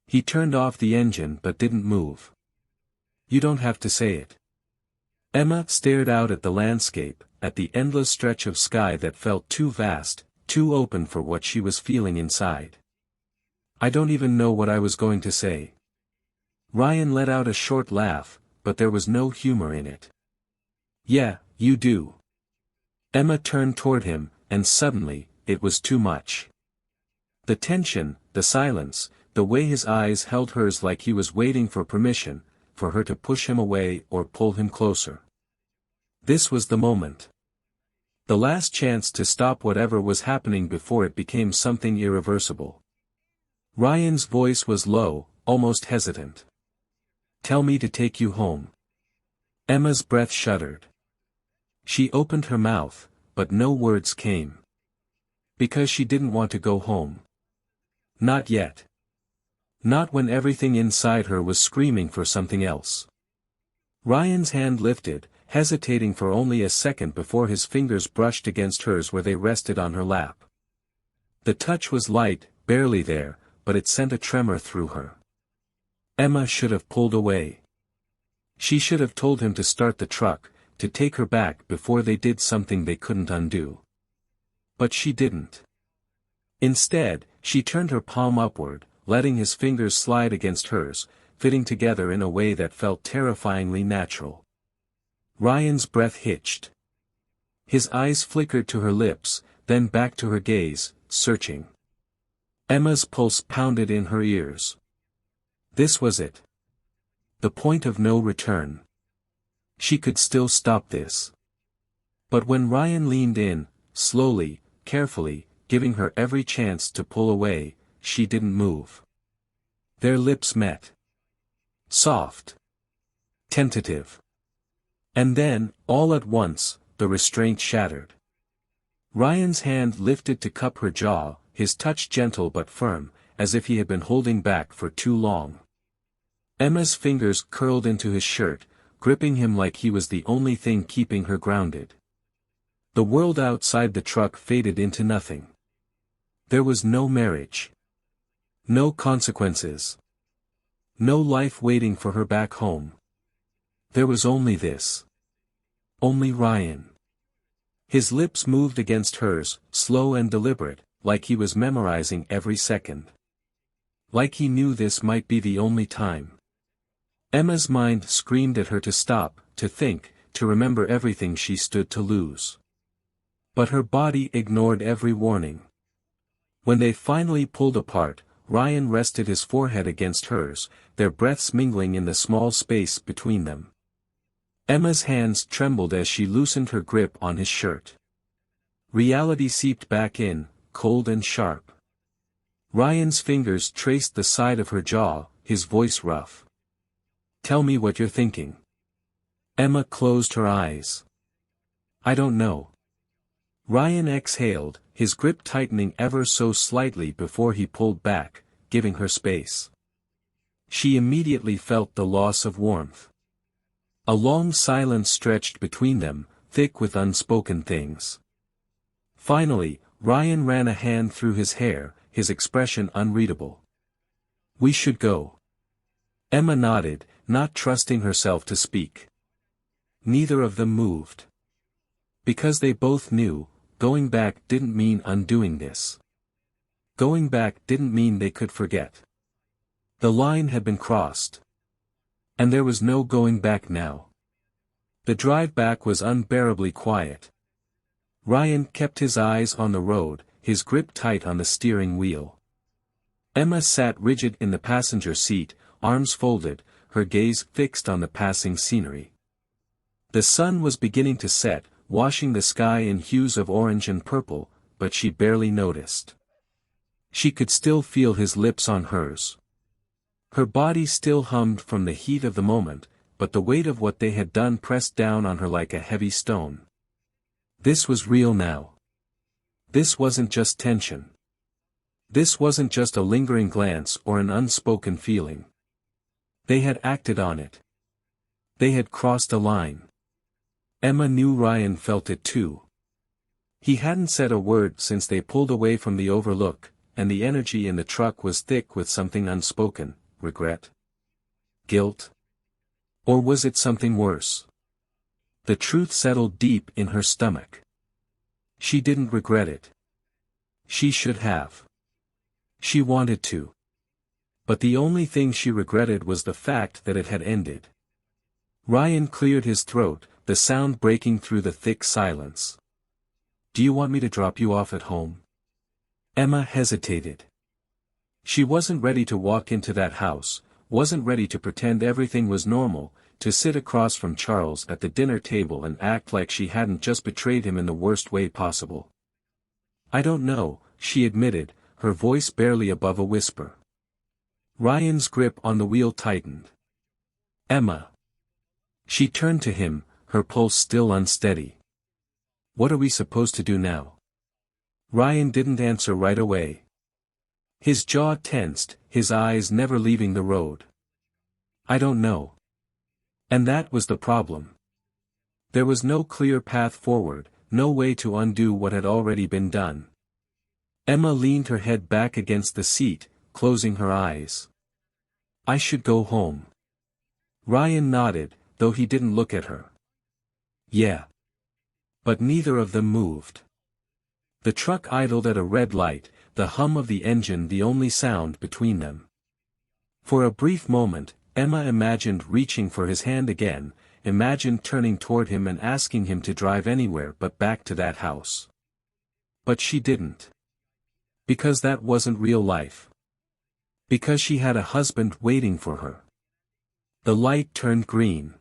He turned off the engine but didn't move. "You don't have to say it." Emma stared out at the landscape, at the endless stretch of sky that felt too vast, too open for what she was feeling inside. "I don't even know what I was going to say." Ryan let out a short laugh, but there was no humor in it. "Yeah, you do." Emma turned toward him, and suddenly, it was too much. The tension, the silence, the way his eyes held hers like he was waiting for permission, for her to push him away or pull him closer. This was the moment. The last chance to stop whatever was happening before it became something irreversible. Ryan's voice was low, almost hesitant. "Tell me to take you home." Emma's breath shuddered. She opened her mouth, but no words came. Because she didn't want to go home. Not yet. Not when everything inside her was screaming for something else. Ryan's hand lifted, hesitating for only a second before his fingers brushed against hers where they rested on her lap. The touch was light, barely there, but it sent a tremor through her. Emma should have pulled away. She should have told him to start the truck, to take her back before they did something they couldn't undo. But she didn't. Instead, she turned her palm upward, letting his fingers slide against hers, fitting together in a way that felt terrifyingly natural. Ryan's breath hitched. His eyes flickered to her lips, then back to her gaze, searching. Emma's pulse pounded in her ears. This was it. The point of no return. She could still stop this. But when Ryan leaned in, slowly, carefully, giving her every chance to pull away, she didn't move. Their lips met. Soft. Tentative. And then, all at once, the restraint shattered. Ryan's hand lifted to cup her jaw, his touch gentle but firm, as if he had been holding back for too long. Emma's fingers curled into his shirt, gripping him like he was the only thing keeping her grounded. The world outside the truck faded into nothing. There was no marriage. No consequences. No life waiting for her back home. There was only this. Only Ryan. His lips moved against hers, slow and deliberate, like he was memorizing every second. Like he knew this might be the only time. Emma's mind screamed at her to stop, to think, to remember everything she stood to lose. But her body ignored every warning. When they finally pulled apart, Ryan rested his forehead against hers, their breaths mingling in the small space between them. Emma's hands trembled as she loosened her grip on his shirt. Reality seeped back in, cold and sharp. Ryan's fingers traced the side of her jaw, his voice rough. "Tell me what you're thinking." Emma closed her eyes. "I don't know." Ryan exhaled, his grip tightening ever so slightly before he pulled back, giving her space. She immediately felt the loss of warmth. A long silence stretched between them, thick with unspoken things. Finally, Ryan ran a hand through his hair, his expression unreadable. "We should go." Emma nodded, not trusting herself to speak. Neither of them moved. Because they both knew, going back didn't mean undoing this. Going back didn't mean they could forget. The line had been crossed. And there was no going back now. The drive back was unbearably quiet. Ryan kept his eyes on the road, his grip tight on the steering wheel. Emma sat rigid in the passenger seat, arms folded, her gaze fixed on the passing scenery. The sun was beginning to set, washing the sky in hues of orange and purple, but she barely noticed. She could still feel his lips on hers. Her body still hummed from the heat of the moment, but the weight of what they had done pressed down on her like a heavy stone. This was real now. This wasn't just tension. This wasn't just a lingering glance or an unspoken feeling. They had acted on it. They had crossed a line. Emma knew Ryan felt it too. He hadn't said a word since they pulled away from the overlook, and the energy in the truck was thick with something unspoken. Regret? Guilt? Or was it something worse? The truth settled deep in her stomach. She didn't regret it. She should have. She wanted to. But the only thing she regretted was the fact that it had ended. Ryan cleared his throat, the sound breaking through the thick silence. "Do you want me to drop you off at home?" Emma hesitated. She wasn't ready to walk into that house, wasn't ready to pretend everything was normal, to sit across from Charles at the dinner table and act like she hadn't just betrayed him in the worst way possible. "I don't know," she admitted, her voice barely above a whisper. Ryan's grip on the wheel tightened. "Emma." She turned to him, her pulse still unsteady. "What are we supposed to do now?" Ryan didn't answer right away. His jaw tensed, his eyes never leaving the road. I don't know. And that was the problem. There was no clear path forward, no way to undo what had already been done. Emma leaned her head back against the seat, closing her eyes. I should go home. Ryan nodded, though he didn't look at her. Yeah. But neither of them moved. The truck idled at a red light, the hum of the engine the only sound between them. For a brief moment, Emma imagined reaching for his hand again, imagined turning toward him and asking him to drive anywhere but back to that house. But she didn't. Because that wasn't real life. Because she had a husband waiting for her. The light turned green.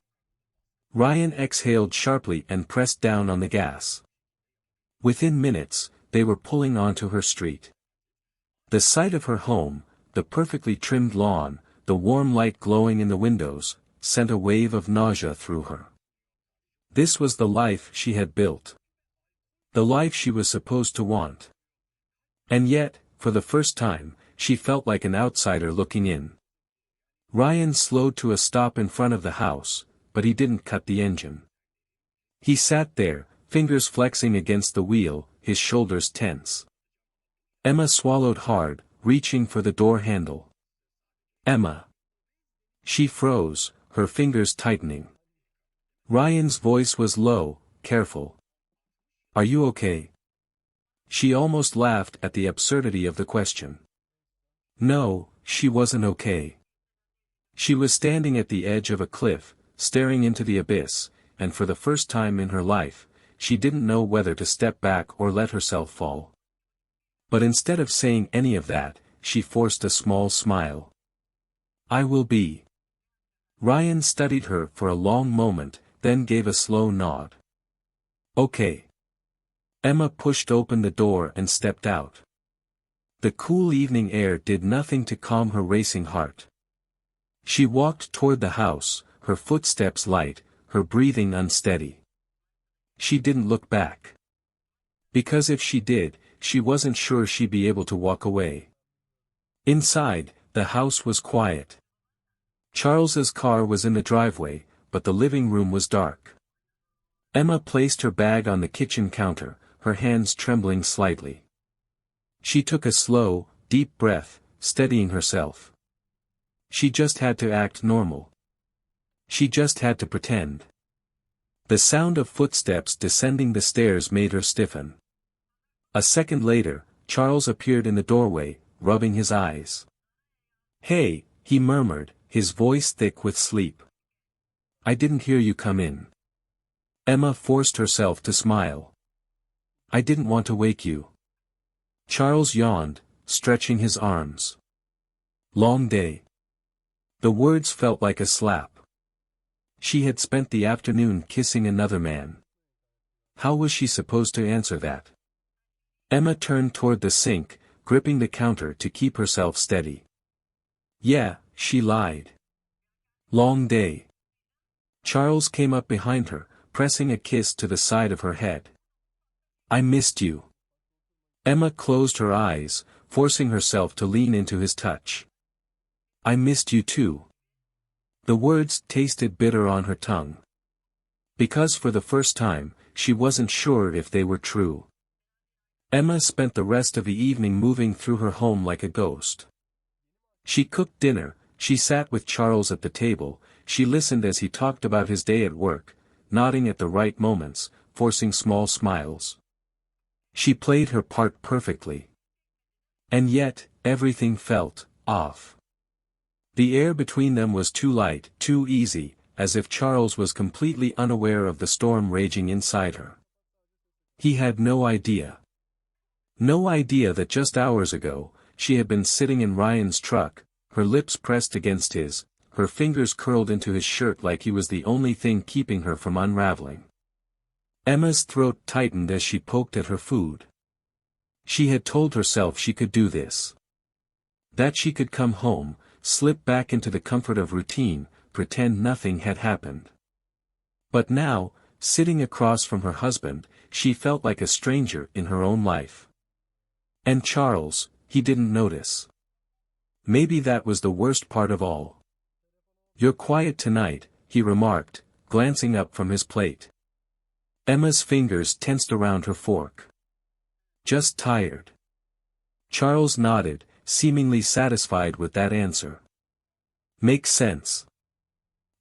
Ryan exhaled sharply and pressed down on the gas. Within minutes, they were pulling onto her street. The sight of her home, the perfectly trimmed lawn, the warm light glowing in the windows, sent a wave of nausea through her. This was the life she had built. The life she was supposed to want. And yet, for the first time, she felt like an outsider looking in. Ryan slowed to a stop in front of the house, but he didn't cut the engine. He sat there, fingers flexing against the wheel, his shoulders tense. Emma swallowed hard, reaching for the door handle. Emma. She froze, her fingers tightening. Ryan's voice was low, careful. Are you okay? She almost laughed at the absurdity of the question. No, she wasn't okay. She was standing at the edge of a cliff, staring into the abyss, and for the first time in her life, she didn't know whether to step back or let herself fall. But instead of saying any of that, she forced a small smile. I will be. Ryan studied her for a long moment, then gave a slow nod. Okay. Emma pushed open the door and stepped out. The cool evening air did nothing to calm her racing heart. She walked toward the house, her footsteps light, her breathing unsteady. She didn't look back. Because if she did, she wasn't sure she'd be able to walk away. Inside, the house was quiet. Charles's car was in the driveway, but the living room was dark. Emma placed her bag on the kitchen counter, her hands trembling slightly. She took a slow, deep breath, steadying herself. She just had to act normal. She just had to pretend. The sound of footsteps descending the stairs made her stiffen. A second later, Charles appeared in the doorway, rubbing his eyes. Hey, he murmured, his voice thick with sleep. I didn't hear you come in. Emma forced herself to smile. I didn't want to wake you. Charles yawned, stretching his arms. Long day. The words felt like a slap. She had spent the afternoon kissing another man. How was she supposed to answer that? Emma turned toward the sink, gripping the counter to keep herself steady. Yeah, she lied. Long day. Charles came up behind her, pressing a kiss to the side of her head. I missed you. Emma closed her eyes, forcing herself to lean into his touch. I missed you too. The words tasted bitter on her tongue. Because for the first time, she wasn't sure if they were true. Emma spent the rest of the evening moving through her home like a ghost. She cooked dinner, she sat with Charles at the table, she listened as he talked about his day at work, nodding at the right moments, forcing small smiles. She played her part perfectly. And yet, everything felt off. The air between them was too light, too easy, as if Charles was completely unaware of the storm raging inside her. He had no idea. No idea that just hours ago, she had been sitting in Ryan's truck, her lips pressed against his, her fingers curled into his shirt like he was the only thing keeping her from unraveling. Emma's throat tightened as she poked at her food. She had told herself she could do this. That she could come home, slip back into the comfort of routine, pretend nothing had happened. But now, sitting across from her husband, she felt like a stranger in her own life. And Charles, he didn't notice. Maybe that was the worst part of all. "You're quiet tonight," he remarked, glancing up from his plate. Emma's fingers tensed around her fork. "Just tired." Charles nodded, seemingly satisfied with that answer. "Makes sense.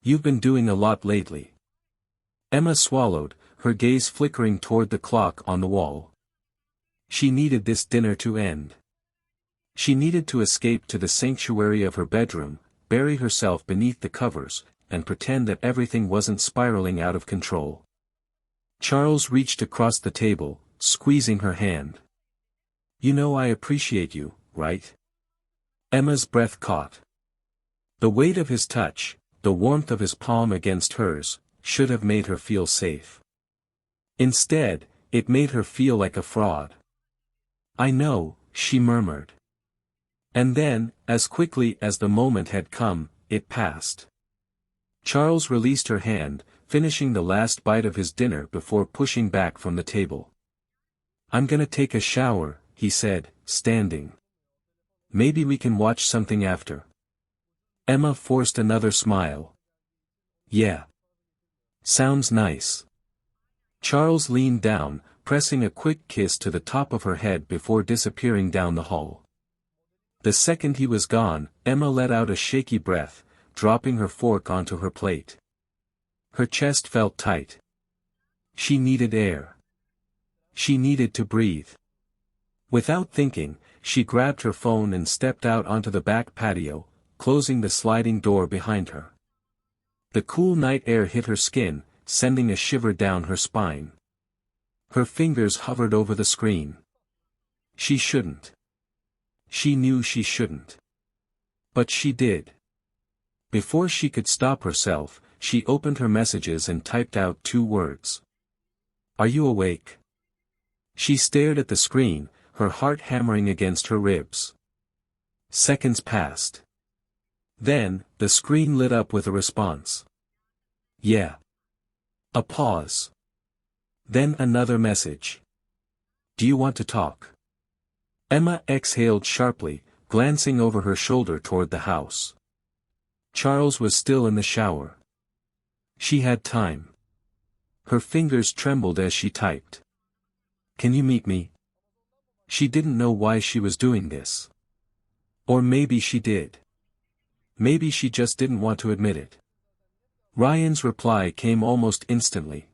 You've been doing a lot lately." Emma swallowed, her gaze flickering toward the clock on the wall. She needed this dinner to end. She needed to escape to the sanctuary of her bedroom, bury herself beneath the covers, and pretend that everything wasn't spiraling out of control. Charles reached across the table, squeezing her hand. "You know I appreciate you, right?" Emma's breath caught. The weight of his touch, the warmth of his palm against hers, should have made her feel safe. Instead, it made her feel like a fraud. "I know," she murmured. And then, as quickly as the moment had come, it passed. Charles released her hand, finishing the last bite of his dinner before pushing back from the table. "I'm gonna take a shower," he said, standing. "Maybe we can watch something after." Emma forced another smile. "Yeah. Sounds nice." Charles leaned down, pressing a quick kiss to the top of her head before disappearing down the hall. The second he was gone, Emma let out a shaky breath, dropping her fork onto her plate. Her chest felt tight. She needed air. She needed to breathe. Without thinking, she grabbed her phone and stepped out onto the back patio, closing the sliding door behind her. The cool night air hit her skin, sending a shiver down her spine. Her fingers hovered over the screen. She shouldn't. She knew she shouldn't. But she did. Before she could stop herself, she opened her messages and typed out 2 words. "Are you awake?" She stared at the screen, her heart hammering against her ribs. Seconds passed. Then, the screen lit up with a response. "Yeah." A pause. Then another message. "Do you want to talk?" Emma exhaled sharply, glancing over her shoulder toward the house. Charles was still in the shower. She had time. Her fingers trembled as she typed. "Can you meet me?" She didn't know why she was doing this. Or maybe she did. Maybe she just didn't want to admit it. Ryan's reply came almost instantly.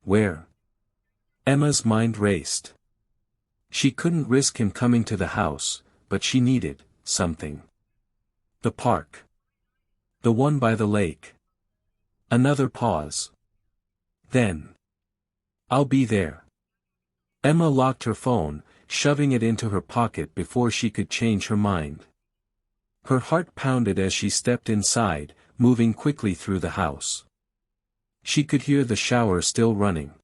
"Where?" Emma's mind raced. She couldn't risk him coming to the house, but she needed something. The park. The one by the lake. Another pause. Then. "I'll be there." Emma locked her phone, shoving it into her pocket before she could change her mind. Her heart pounded as she stepped inside, moving quickly through the house. She could hear the shower still running.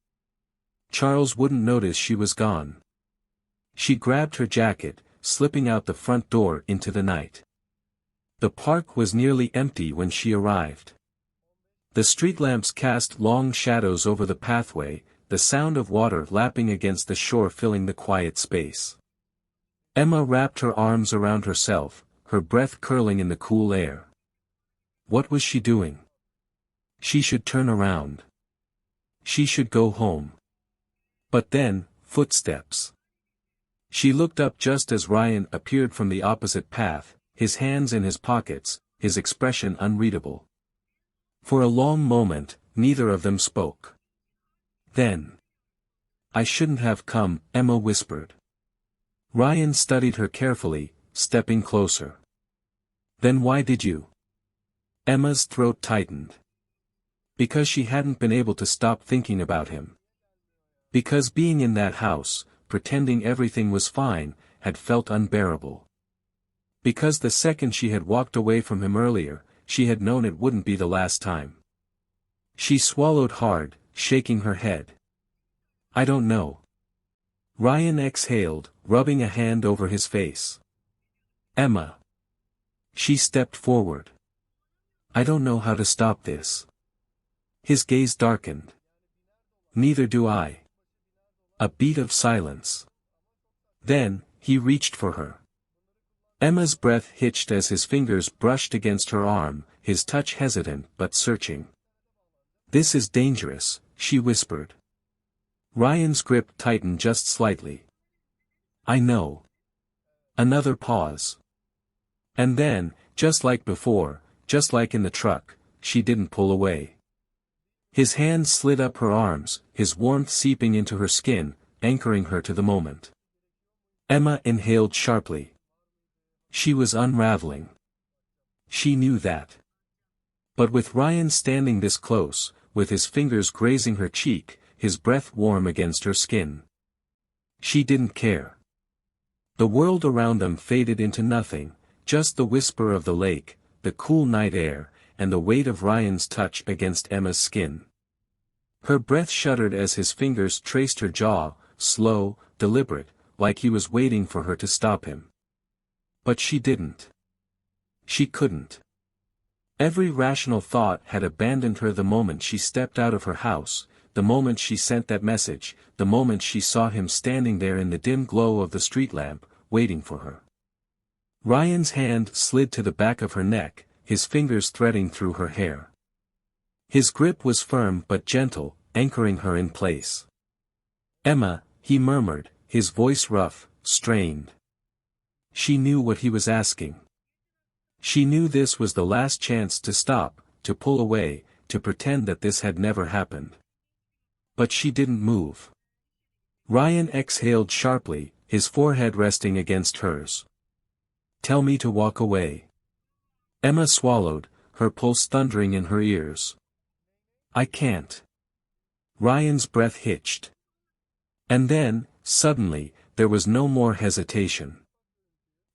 Charles wouldn't notice she was gone. She grabbed her jacket, slipping out the front door into the night. The park was nearly empty when she arrived. The street lamps cast long shadows over the pathway, the sound of water lapping against the shore filling the quiet space. Emma wrapped her arms around herself, her breath curling in the cool air. What was she doing? She should turn around. She should go home. But then, footsteps. She looked up just as Ryan appeared from the opposite path, his hands in his pockets, his expression unreadable. For a long moment, neither of them spoke. Then. "I shouldn't have come," Emma whispered. Ryan studied her carefully, stepping closer. "Then why did you?" Emma's throat tightened. Because she hadn't been able to stop thinking about him. Because being in that house, pretending everything was fine, had felt unbearable. Because the second she had walked away from him earlier, she had known it wouldn't be the last time. She swallowed hard, shaking her head. "I don't know." Ryan exhaled, rubbing a hand over his face. "Emma." She stepped forward. "I don't know how to stop this." His gaze darkened. "Neither do I." A beat of silence. Then, he reached for her. Emma's breath hitched as his fingers brushed against her arm, his touch hesitant but searching. "This is dangerous," she whispered. Ryan's grip tightened just slightly. "I know." Another pause. And then, just like before, just like in the truck, she didn't pull away. His hand slid up her arms, his warmth seeping into her skin, anchoring her to the moment. Emma inhaled sharply. She was unraveling. She knew that. But with Ryan standing this close, with his fingers grazing her cheek, his breath warm against her skin, she didn't care. The world around them faded into nothing, just the whisper of the lake, the cool night air, and the weight of Ryan's touch against Emma's skin. Her breath shuddered as his fingers traced her jaw, slow, deliberate, like he was waiting for her to stop him. But she didn't. She couldn't. Every rational thought had abandoned her the moment she stepped out of her house, the moment she sent that message, the moment she saw him standing there in the dim glow of the street lamp, waiting for her. Ryan's hand slid to the back of her neck, his fingers threading through her hair. His grip was firm but gentle, anchoring her in place. "Emma," he murmured, his voice rough, strained. She knew what he was asking. She knew this was the last chance to stop, to pull away, to pretend that this had never happened. But she didn't move. Ryan exhaled sharply, his forehead resting against hers. "Tell me to walk away." Emma swallowed, her pulse thundering in her ears. "I can't." Ryan's breath hitched. And then, suddenly, there was no more hesitation.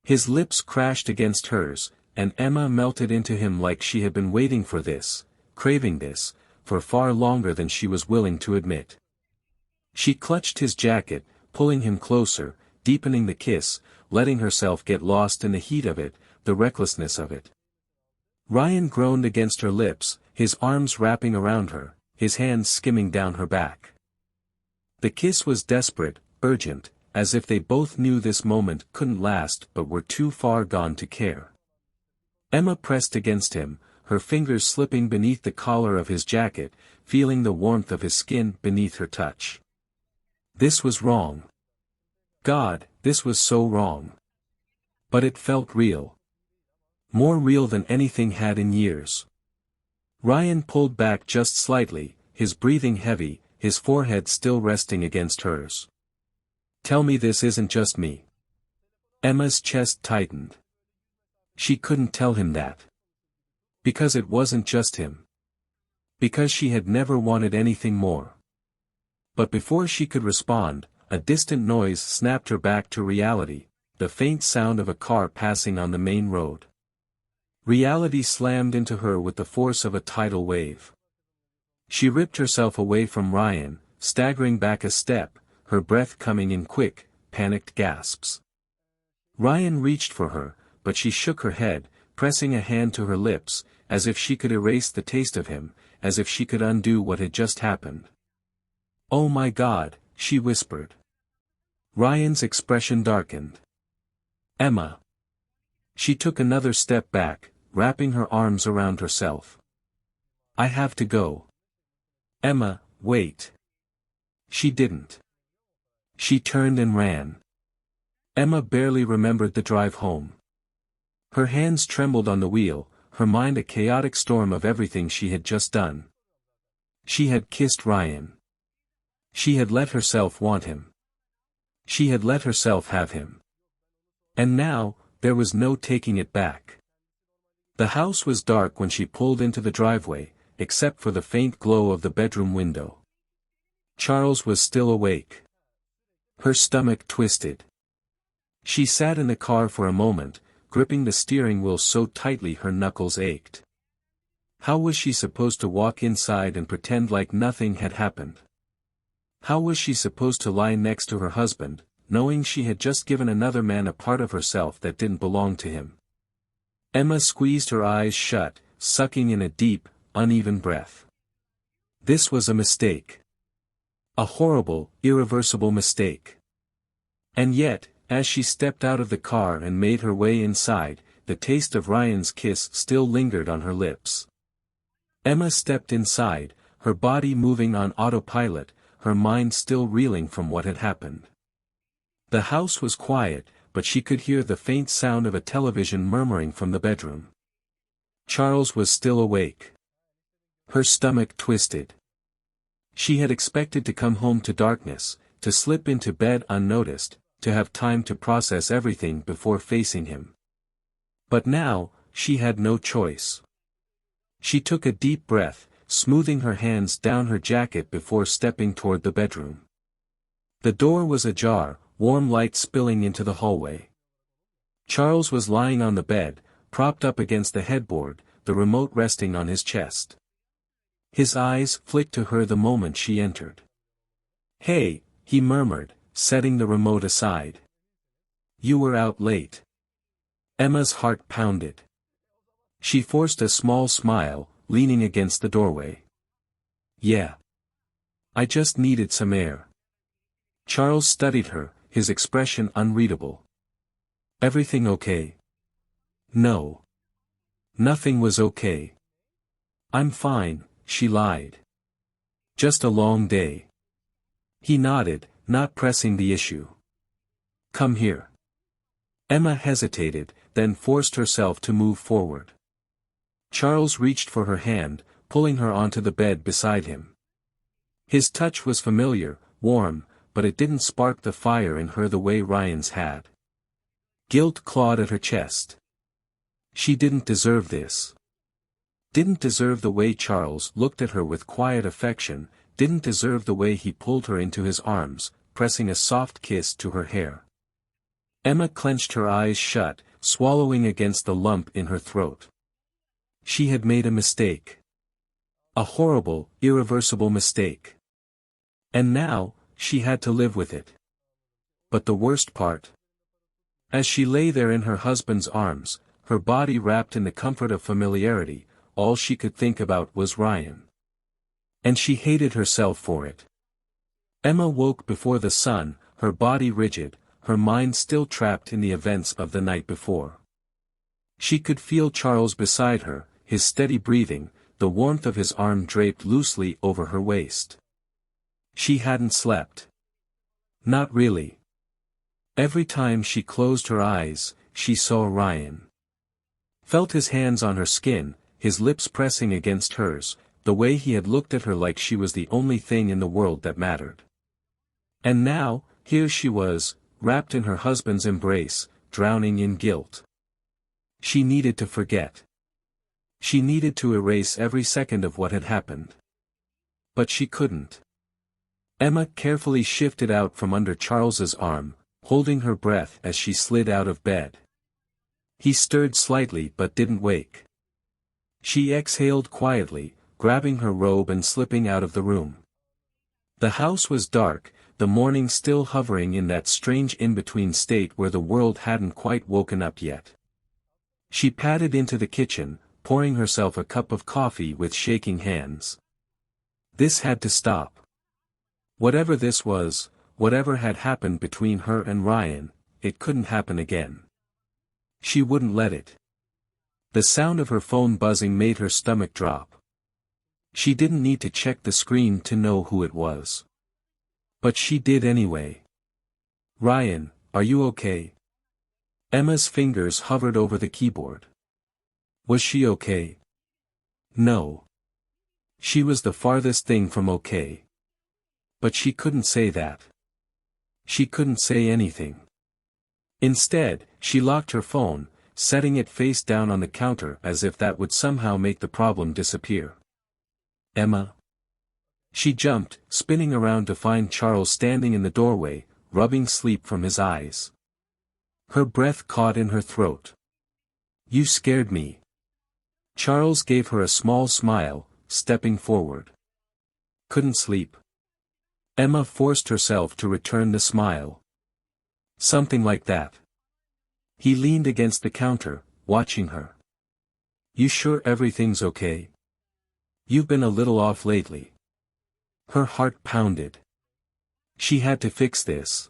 His lips crashed against hers, and Emma melted into him like she had been waiting for this, craving this, for far longer than she was willing to admit. She clutched his jacket, pulling him closer, deepening the kiss, letting herself get lost in the heat of it, the recklessness of it. Ryan groaned against her lips, his arms wrapping around her, his hands skimming down her back. The kiss was desperate, urgent, as if they both knew this moment couldn't last but were too far gone to care. Emma pressed against him, her fingers slipping beneath the collar of his jacket, feeling the warmth of his skin beneath her touch. This was wrong. God, this was so wrong. But it felt real. More real than anything had in years. Ryan pulled back just slightly, his breathing heavy, his forehead still resting against hers. "Tell me this isn't just me." Emma's chest tightened. She couldn't tell him that. Because it wasn't just him. Because she had never wanted anything more. But before she could respond, a distant noise snapped her back to reality, the faint sound of a car passing on the main road. Reality slammed into her with the force of a tidal wave. She ripped herself away from Ryan, staggering back a step, her breath coming in quick, panicked gasps. Ryan reached for her, but she shook her head, pressing a hand to her lips, as if she could erase the taste of him, as if she could undo what had just happened. "Oh my God," she whispered. Ryan's expression darkened. "Emma." She took another step back, wrapping her arms around herself. "I have to go." "Emma, wait." She didn't. She turned and ran. Emma barely remembered the drive home. Her hands trembled on the wheel, her mind a chaotic storm of everything she had just done. She had kissed Ryan. She had let herself want him. She had let herself have him. And now, there was no taking it back. The house was dark when she pulled into the driveway, except for the faint glow of the bedroom window. Charles was still awake. Her stomach twisted. She sat in the car for a moment, gripping the steering wheel so tightly her knuckles ached. How was she supposed to walk inside and pretend like nothing had happened? How was she supposed to lie next to her husband, knowing she had just given another man a part of herself that didn't belong to him? Emma squeezed her eyes shut, sucking in a deep, uneven breath. This was a mistake. A horrible, irreversible mistake. And yet, As she stepped out of the car and made her way inside, the taste of Ryan's kiss still lingered on her lips. Emma stepped inside, her body moving on autopilot, her mind still reeling from what had happened. The house was quiet, but she could hear the faint sound of a television murmuring from the bedroom. Charles was still awake. Her stomach twisted. She had expected to come home to darkness, to slip into bed unnoticed, to have time to process everything before facing him. But now, she had no choice. She took a deep breath, smoothing her hands down her jacket before stepping toward the bedroom. The door was ajar, warm light spilling into the hallway. Charles was lying on the bed, propped up against the headboard, the remote resting on his chest. His eyes flicked to her the moment she entered. "Hey," he murmured, setting the remote aside. "You were out late." Emma's heart pounded. She forced a small smile, leaning against the doorway. "Yeah. I just needed some air." Charles studied her, his expression unreadable. "Everything okay?" "No. Nothing was okay." "I'm fine," she lied. "Just a long day." He nodded, not pressing the issue. "Come here." Emma hesitated, then forced herself to move forward. Charles reached for her hand, pulling her onto the bed beside him. His touch was familiar, warm, but it didn't spark the fire in her the way Ryan's had. Guilt clawed at her chest. She didn't deserve this. Didn't deserve the way Charles looked at her with quiet affection, didn't deserve the way he pulled her into his arms, pressing a soft kiss to her hair. Emma clenched her eyes shut, swallowing against the lump in her throat. She had made a mistake. A horrible, irreversible mistake. And now, she had to live with it. But the worst part? As she lay there in her husband's arms, her body wrapped in the comfort of familiarity, all she could think about was Ryan. And she hated herself for it. Emma woke before the sun, her body rigid, her mind still trapped in the events of the night before. She could feel Charles beside her, his steady breathing, the warmth of his arm draped loosely over her waist. She hadn't slept. Not really. Every time she closed her eyes, she saw Ryan. Felt his hands on her skin, his lips pressing against hers, the way he had looked at her like she was the only thing in the world that mattered. And now, here she was, wrapped in her husband's embrace, drowning in guilt. She needed to forget. She needed to erase every second of what had happened. But she couldn't. Emma carefully shifted out from under Charles's arm, holding her breath as she slid out of bed. He stirred slightly but didn't wake. She exhaled quietly, grabbing her robe and slipping out of the room. The house was dark, the morning still hovering in that strange in-between state where the world hadn't quite woken up yet. She padded into the kitchen, pouring herself a cup of coffee with shaking hands. This had to stop. Whatever this was, whatever had happened between her and Ryan, it couldn't happen again. She wouldn't let it. The sound of her phone buzzing made her stomach drop. She didn't need to check the screen to know who it was. But she did anyway. "Ryan, are you okay?" Emma's fingers hovered over the keyboard. Was she okay? No. She was the farthest thing from okay. But she couldn't say that. She couldn't say anything. Instead, she locked her phone, setting it face down on the counter as if that would somehow make the problem disappear. "Emma?" She jumped, spinning around to find Charles standing in the doorway, rubbing sleep from his eyes. Her breath caught in her throat. "You scared me." Charles gave her a small smile, stepping forward. "Couldn't sleep?" Emma forced herself to return the smile. "Something like that." He leaned against the counter, watching her. "You sure everything's okay? You've been a little off lately." Her heart pounded. She had to fix this.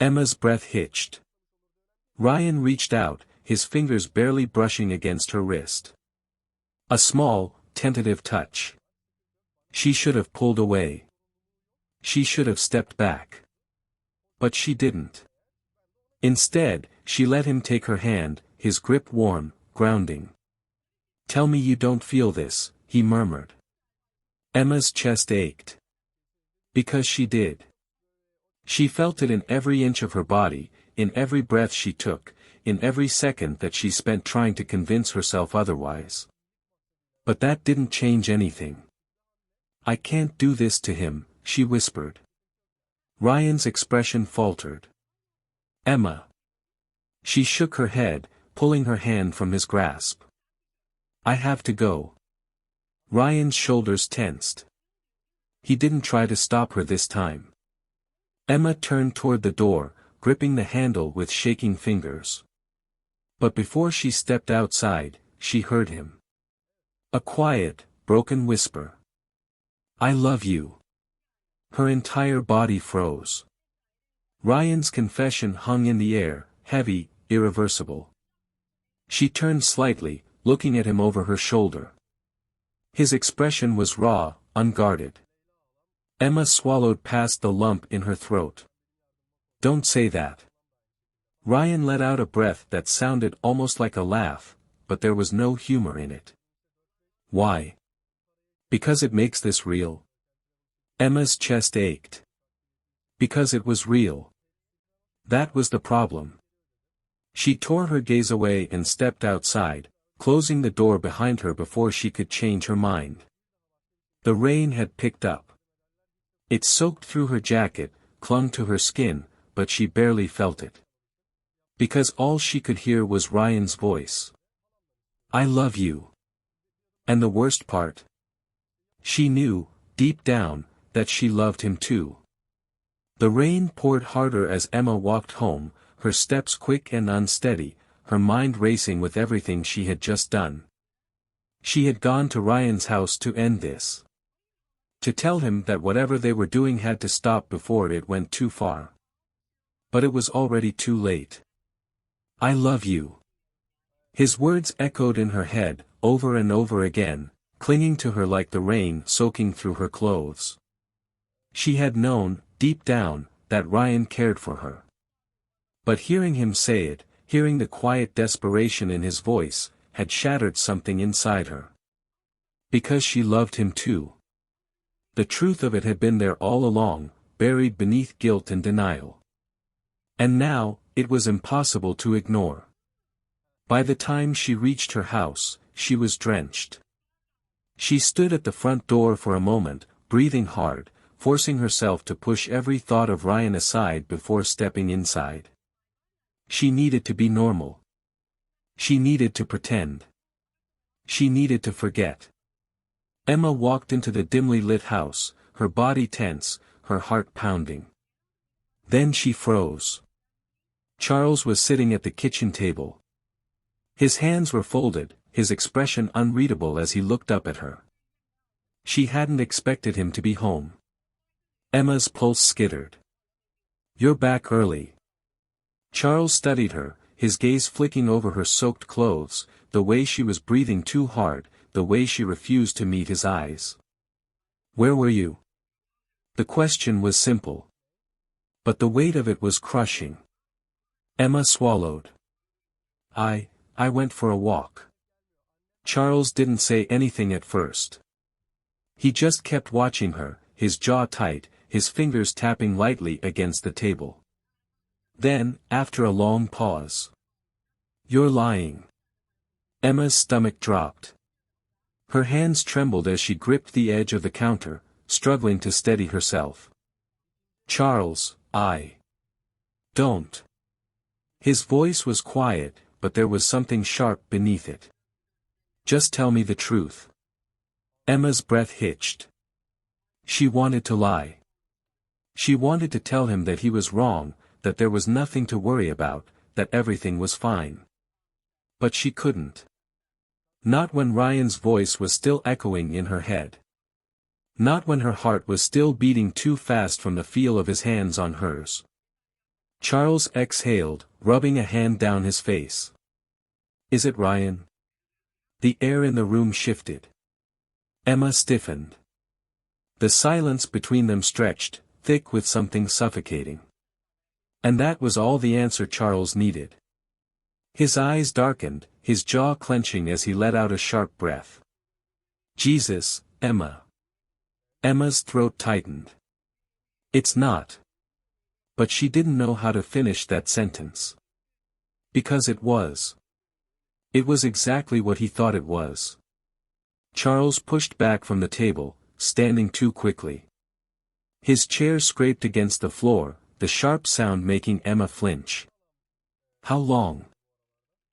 Emma's breath hitched. Ryan reached out, his fingers barely brushing against her wrist. A small, tentative touch. She should have pulled away. She should have stepped back. But she didn't. Instead, she let him take her hand, his grip warm, grounding. "Tell me you don't feel this," he murmured. Emma's chest ached. Because she did. She felt it in every inch of her body, in every breath she took, in every second that she spent trying to convince herself otherwise. But that didn't change anything. "I can't do this to him," she whispered. Ryan's expression faltered. "Emma." She shook her head, pulling her hand from his grasp. "I have to go." Ryan's shoulders tensed. He didn't try to stop her this time. Emma turned toward the door, gripping the handle with shaking fingers. But before she stepped outside, she heard him. A quiet, broken whisper. "I love you." Her entire body froze. Ryan's confession hung in the air, heavy, irreversible. She turned slightly, looking at him over her shoulder. His expression was raw, unguarded. Emma swallowed past the lump in her throat. "Don't say that." Ryan let out a breath that sounded almost like a laugh, but there was no humor in it. "Why?" "Because it makes this real." Emma's chest ached. Because it was real. That was the problem. She tore her gaze away and stepped outside, closing the door behind her before she could change her mind. The rain had picked up. It soaked through her jacket, clung to her skin, but she barely felt it. Because all she could hear was Ryan's voice. "I love you." And the worst part? She knew, deep down, that she loved him too. The rain poured harder as Emma walked home, her steps quick and unsteady, her mind racing with everything she had just done. She had gone to Ryan's house to end this. To tell him that whatever they were doing had to stop before it went too far. But it was already too late. "I love you." His words echoed in her head, over and over again, clinging to her like the rain soaking through her clothes. She had known, deep down, that Ryan cared for her. But hearing him say it, hearing the quiet desperation in his voice, had shattered something inside her. Because she loved him too. The truth of it had been there all along, buried beneath guilt and denial. And now, it was impossible to ignore. By the time she reached her house, she was drenched. She stood at the front door for a moment, breathing hard, forcing herself to push every thought of Ryan aside before stepping inside. She needed to be normal. She needed to pretend. She needed to forget. Emma walked into the dimly lit house, her body tense, her heart pounding. Then she froze. Charles was sitting at the kitchen table. His hands were folded, his expression unreadable as he looked up at her. She hadn't expected him to be home. Emma's pulse skittered. "You're back early." Charles studied her, his gaze flicking over her soaked clothes, the way she was breathing too hard, the way she refused to meet his eyes. "Where were you?" The question was simple. But the weight of it was crushing. Emma swallowed. I went for a walk." Charles didn't say anything at first. He just kept watching her, his jaw tight, his fingers tapping lightly against the table. Then, after a long pause. "You're lying." Emma's stomach dropped. Her hands trembled as she gripped the edge of the counter, struggling to steady herself. "Charles, I don't." His voice was quiet, but there was something sharp beneath it. "Just tell me the truth." Emma's breath hitched. She wanted to lie. She wanted to tell him that he was wrong, that there was nothing to worry about, that everything was fine. But she couldn't. Not when Ryan's voice was still echoing in her head. Not when her heart was still beating too fast from the feel of his hands on hers. Charles exhaled, rubbing a hand down his face. Is it Ryan? The air in the room shifted. Emma stiffened. The silence between them stretched, thick with something suffocating. And that was all the answer Charles needed. His eyes darkened, his jaw clenching as he let out a sharp breath. Jesus, Emma. Emma's throat tightened. It's not. But she didn't know how to finish that sentence. Because it was. It was exactly what he thought it was. Charles pushed back from the table, standing too quickly. His chair scraped against the floor, the sharp sound making Emma flinch. How long?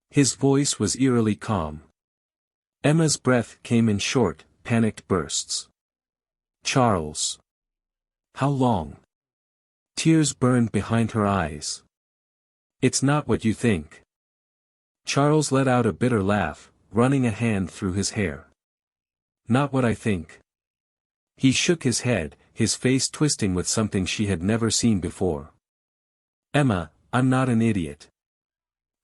His voice was eerily calm. Emma's breath came in short, panicked bursts. Charles. How long? Tears burned behind her eyes. It's not what you think. Charles let out a bitter laugh, running a hand through his hair. Not what I think. He shook his head, his face twisting with something she had never seen before. Emma, I'm not an idiot.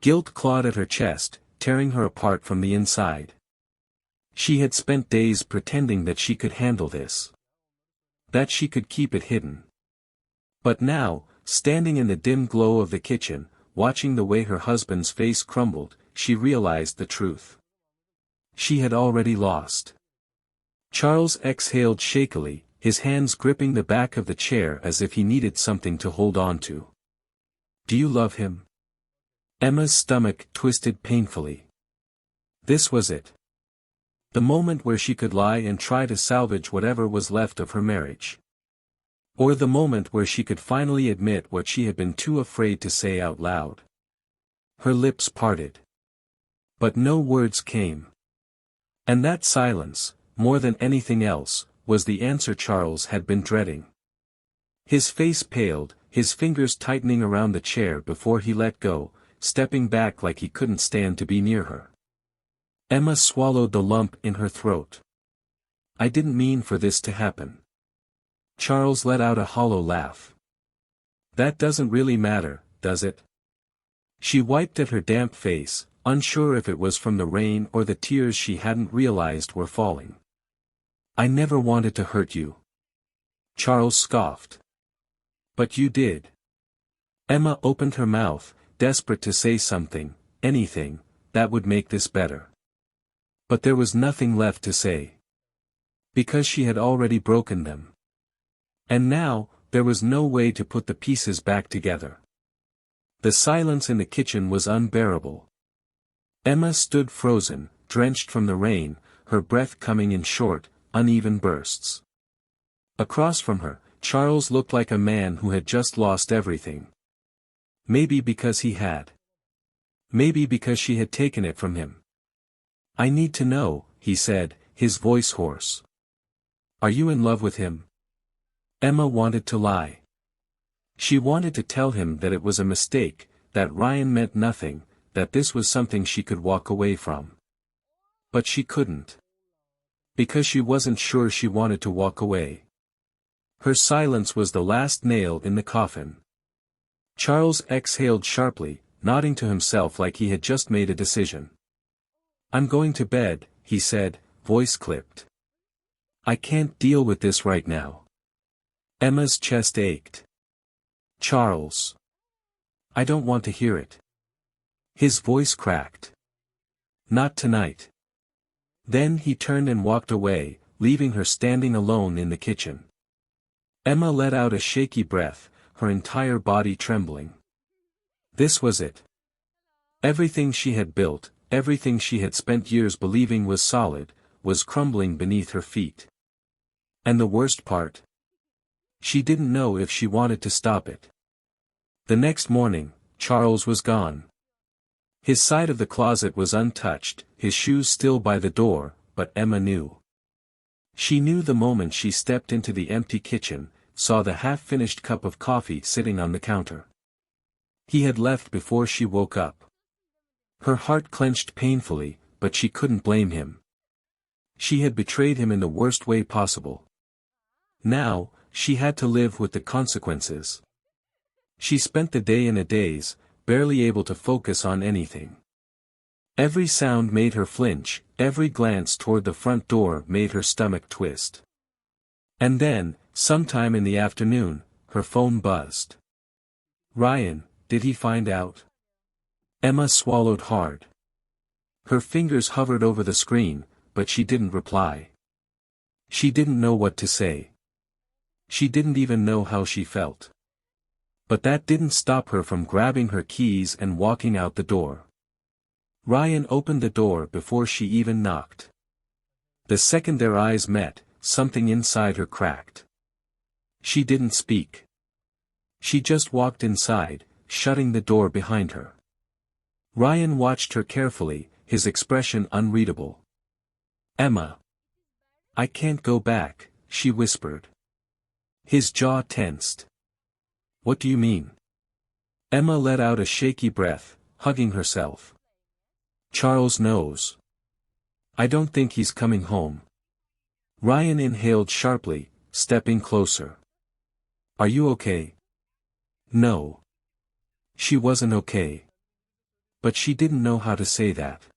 Guilt clawed at her chest, tearing her apart from the inside. She had spent days pretending that she could handle this. That she could keep it hidden. But now, standing in the dim glow of the kitchen, watching the way her husband's face crumbled, she realized the truth. She had already lost. Charles exhaled shakily, his hands gripping the back of the chair as if he needed something to hold on to. Do you love him? Emma's stomach twisted painfully. This was it. The moment where she could lie and try to salvage whatever was left of her marriage. Or the moment where she could finally admit what she had been too afraid to say out loud. Her lips parted. But no words came. And that silence, more than anything else, was the answer Charles had been dreading. His face paled, his fingers tightening around the chair before he let go, stepping back like he couldn't stand to be near her. Emma swallowed the lump in her throat. I didn't mean for this to happen. Charles let out a hollow laugh. That doesn't really matter, does it? She wiped at her damp face, unsure if it was from the rain or the tears she hadn't realized were falling. I never wanted to hurt you. Charles scoffed. But you did. Emma opened her mouth, desperate to say something, anything, that would make this better. But there was nothing left to say. Because she had already broken them. And now, there was no way to put the pieces back together. The silence in the kitchen was unbearable. Emma stood frozen, drenched from the rain, her breath coming in short, uneven bursts. Across from her, Charles looked like a man who had just lost everything. Maybe because he had. Maybe because she had taken it from him. I need to know, he said, his voice hoarse. Are you in love with him? Emma wanted to lie. She wanted to tell him that it was a mistake, that Ryan meant nothing, that this was something she could walk away from. But she couldn't. Because she wasn't sure she wanted to walk away. Her silence was the last nail in the coffin. Charles exhaled sharply, nodding to himself like he had just made a decision. I'm going to bed, he said, voice clipped. I can't deal with this right now. Emma's chest ached. Charles. I don't want to hear it. His voice cracked. Not tonight. Then he turned and walked away, leaving her standing alone in the kitchen. Emma let out a shaky breath, her entire body trembling. This was it. Everything she had built, everything she had spent years believing was solid, was crumbling beneath her feet. And the worst part? She didn't know if she wanted to stop it. The next morning, Charles was gone. His side of the closet was untouched, his shoes still by the door, but Emma knew. She knew the moment she stepped into the empty kitchen, saw the half-finished cup of coffee sitting on the counter. He had left before she woke up. Her heart clenched painfully, but she couldn't blame him. She had betrayed him in the worst way possible. Now, she had to live with the consequences. She spent the day in a daze, barely able to focus on anything. Every sound made her flinch, every glance toward the front door made her stomach twist. And then, sometime in the afternoon, her phone buzzed. Ryan, did he find out? Emma swallowed hard. Her fingers hovered over the screen, but she didn't reply. She didn't know what to say. She didn't even know how she felt. But that didn't stop her from grabbing her keys and walking out the door. Ryan opened the door before she even knocked. The second their eyes met, something inside her cracked. She didn't speak. She just walked inside, shutting the door behind her. Ryan watched her carefully, his expression unreadable. "Emma. I can't go back," she whispered. His jaw tensed. "What do you mean?" Emma let out a shaky breath, hugging herself. "Charles knows. I don't think he's coming home." Ryan inhaled sharply, stepping closer. "Are you okay?" No. She wasn't okay. But she didn't know how to say that.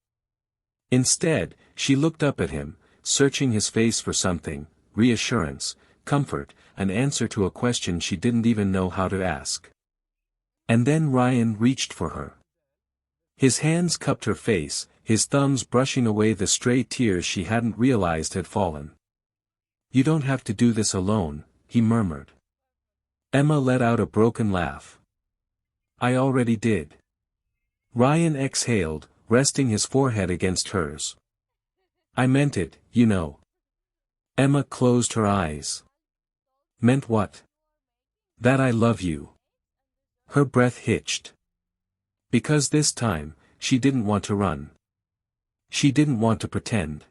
Instead, she looked up at him, searching his face for something, reassurance, comfort, an answer to a question she didn't even know how to ask. And then Ryan reached for her. His hands cupped her face, his thumbs brushing away the stray tears she hadn't realized had fallen. "You don't have to do this alone," he murmured. Emma let out a broken laugh. "I already did." Ryan exhaled, resting his forehead against hers. "I meant it, you know." Emma closed her eyes. "Meant what?" "That I love you." Her breath hitched. Because this time, she didn't want to run. She didn't want to pretend.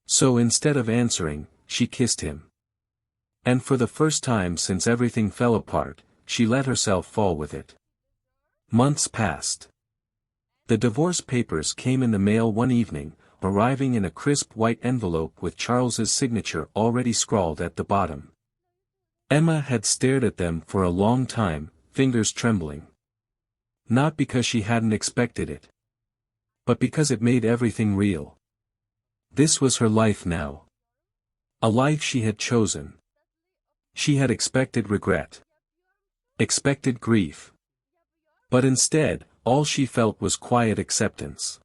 So instead of answering, she kissed him. And for the first time since everything fell apart, she let herself fall with it. Months passed. The divorce papers came in the mail one evening, arriving in a crisp white envelope with Charles's signature already scrawled at the bottom. Emma had stared at them for a long time, fingers trembling. Not because she hadn't expected it. But because it made everything real. This was her life now. A life she had chosen. She had expected regret. Expected grief. But instead, all she felt was quiet acceptance.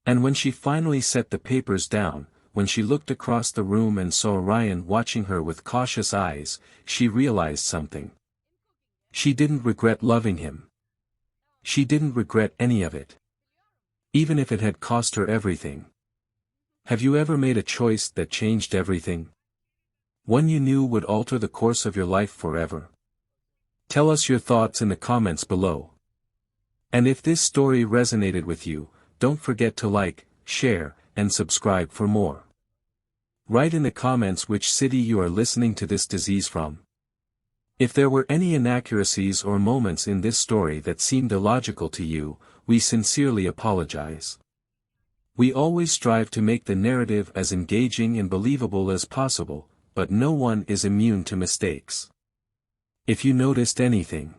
And when she finally set the papers down, when she looked across the room and saw Ryan watching her with cautious eyes, she realized something. She didn't regret loving him. She didn't regret any of it. Even if it had cost her everything. Have you ever made a choice that changed everything? One you knew would alter the course of your life forever? Tell us your thoughts in the comments below. And if this story resonated with you, don't forget to like, share, and subscribe for more. Write in the comments which city you are listening to this disease from. If there were any inaccuracies or moments in this story that seemed illogical to you, we sincerely apologize. We always strive to make the narrative as engaging and believable as possible, but no one is immune to mistakes. If you noticed anything,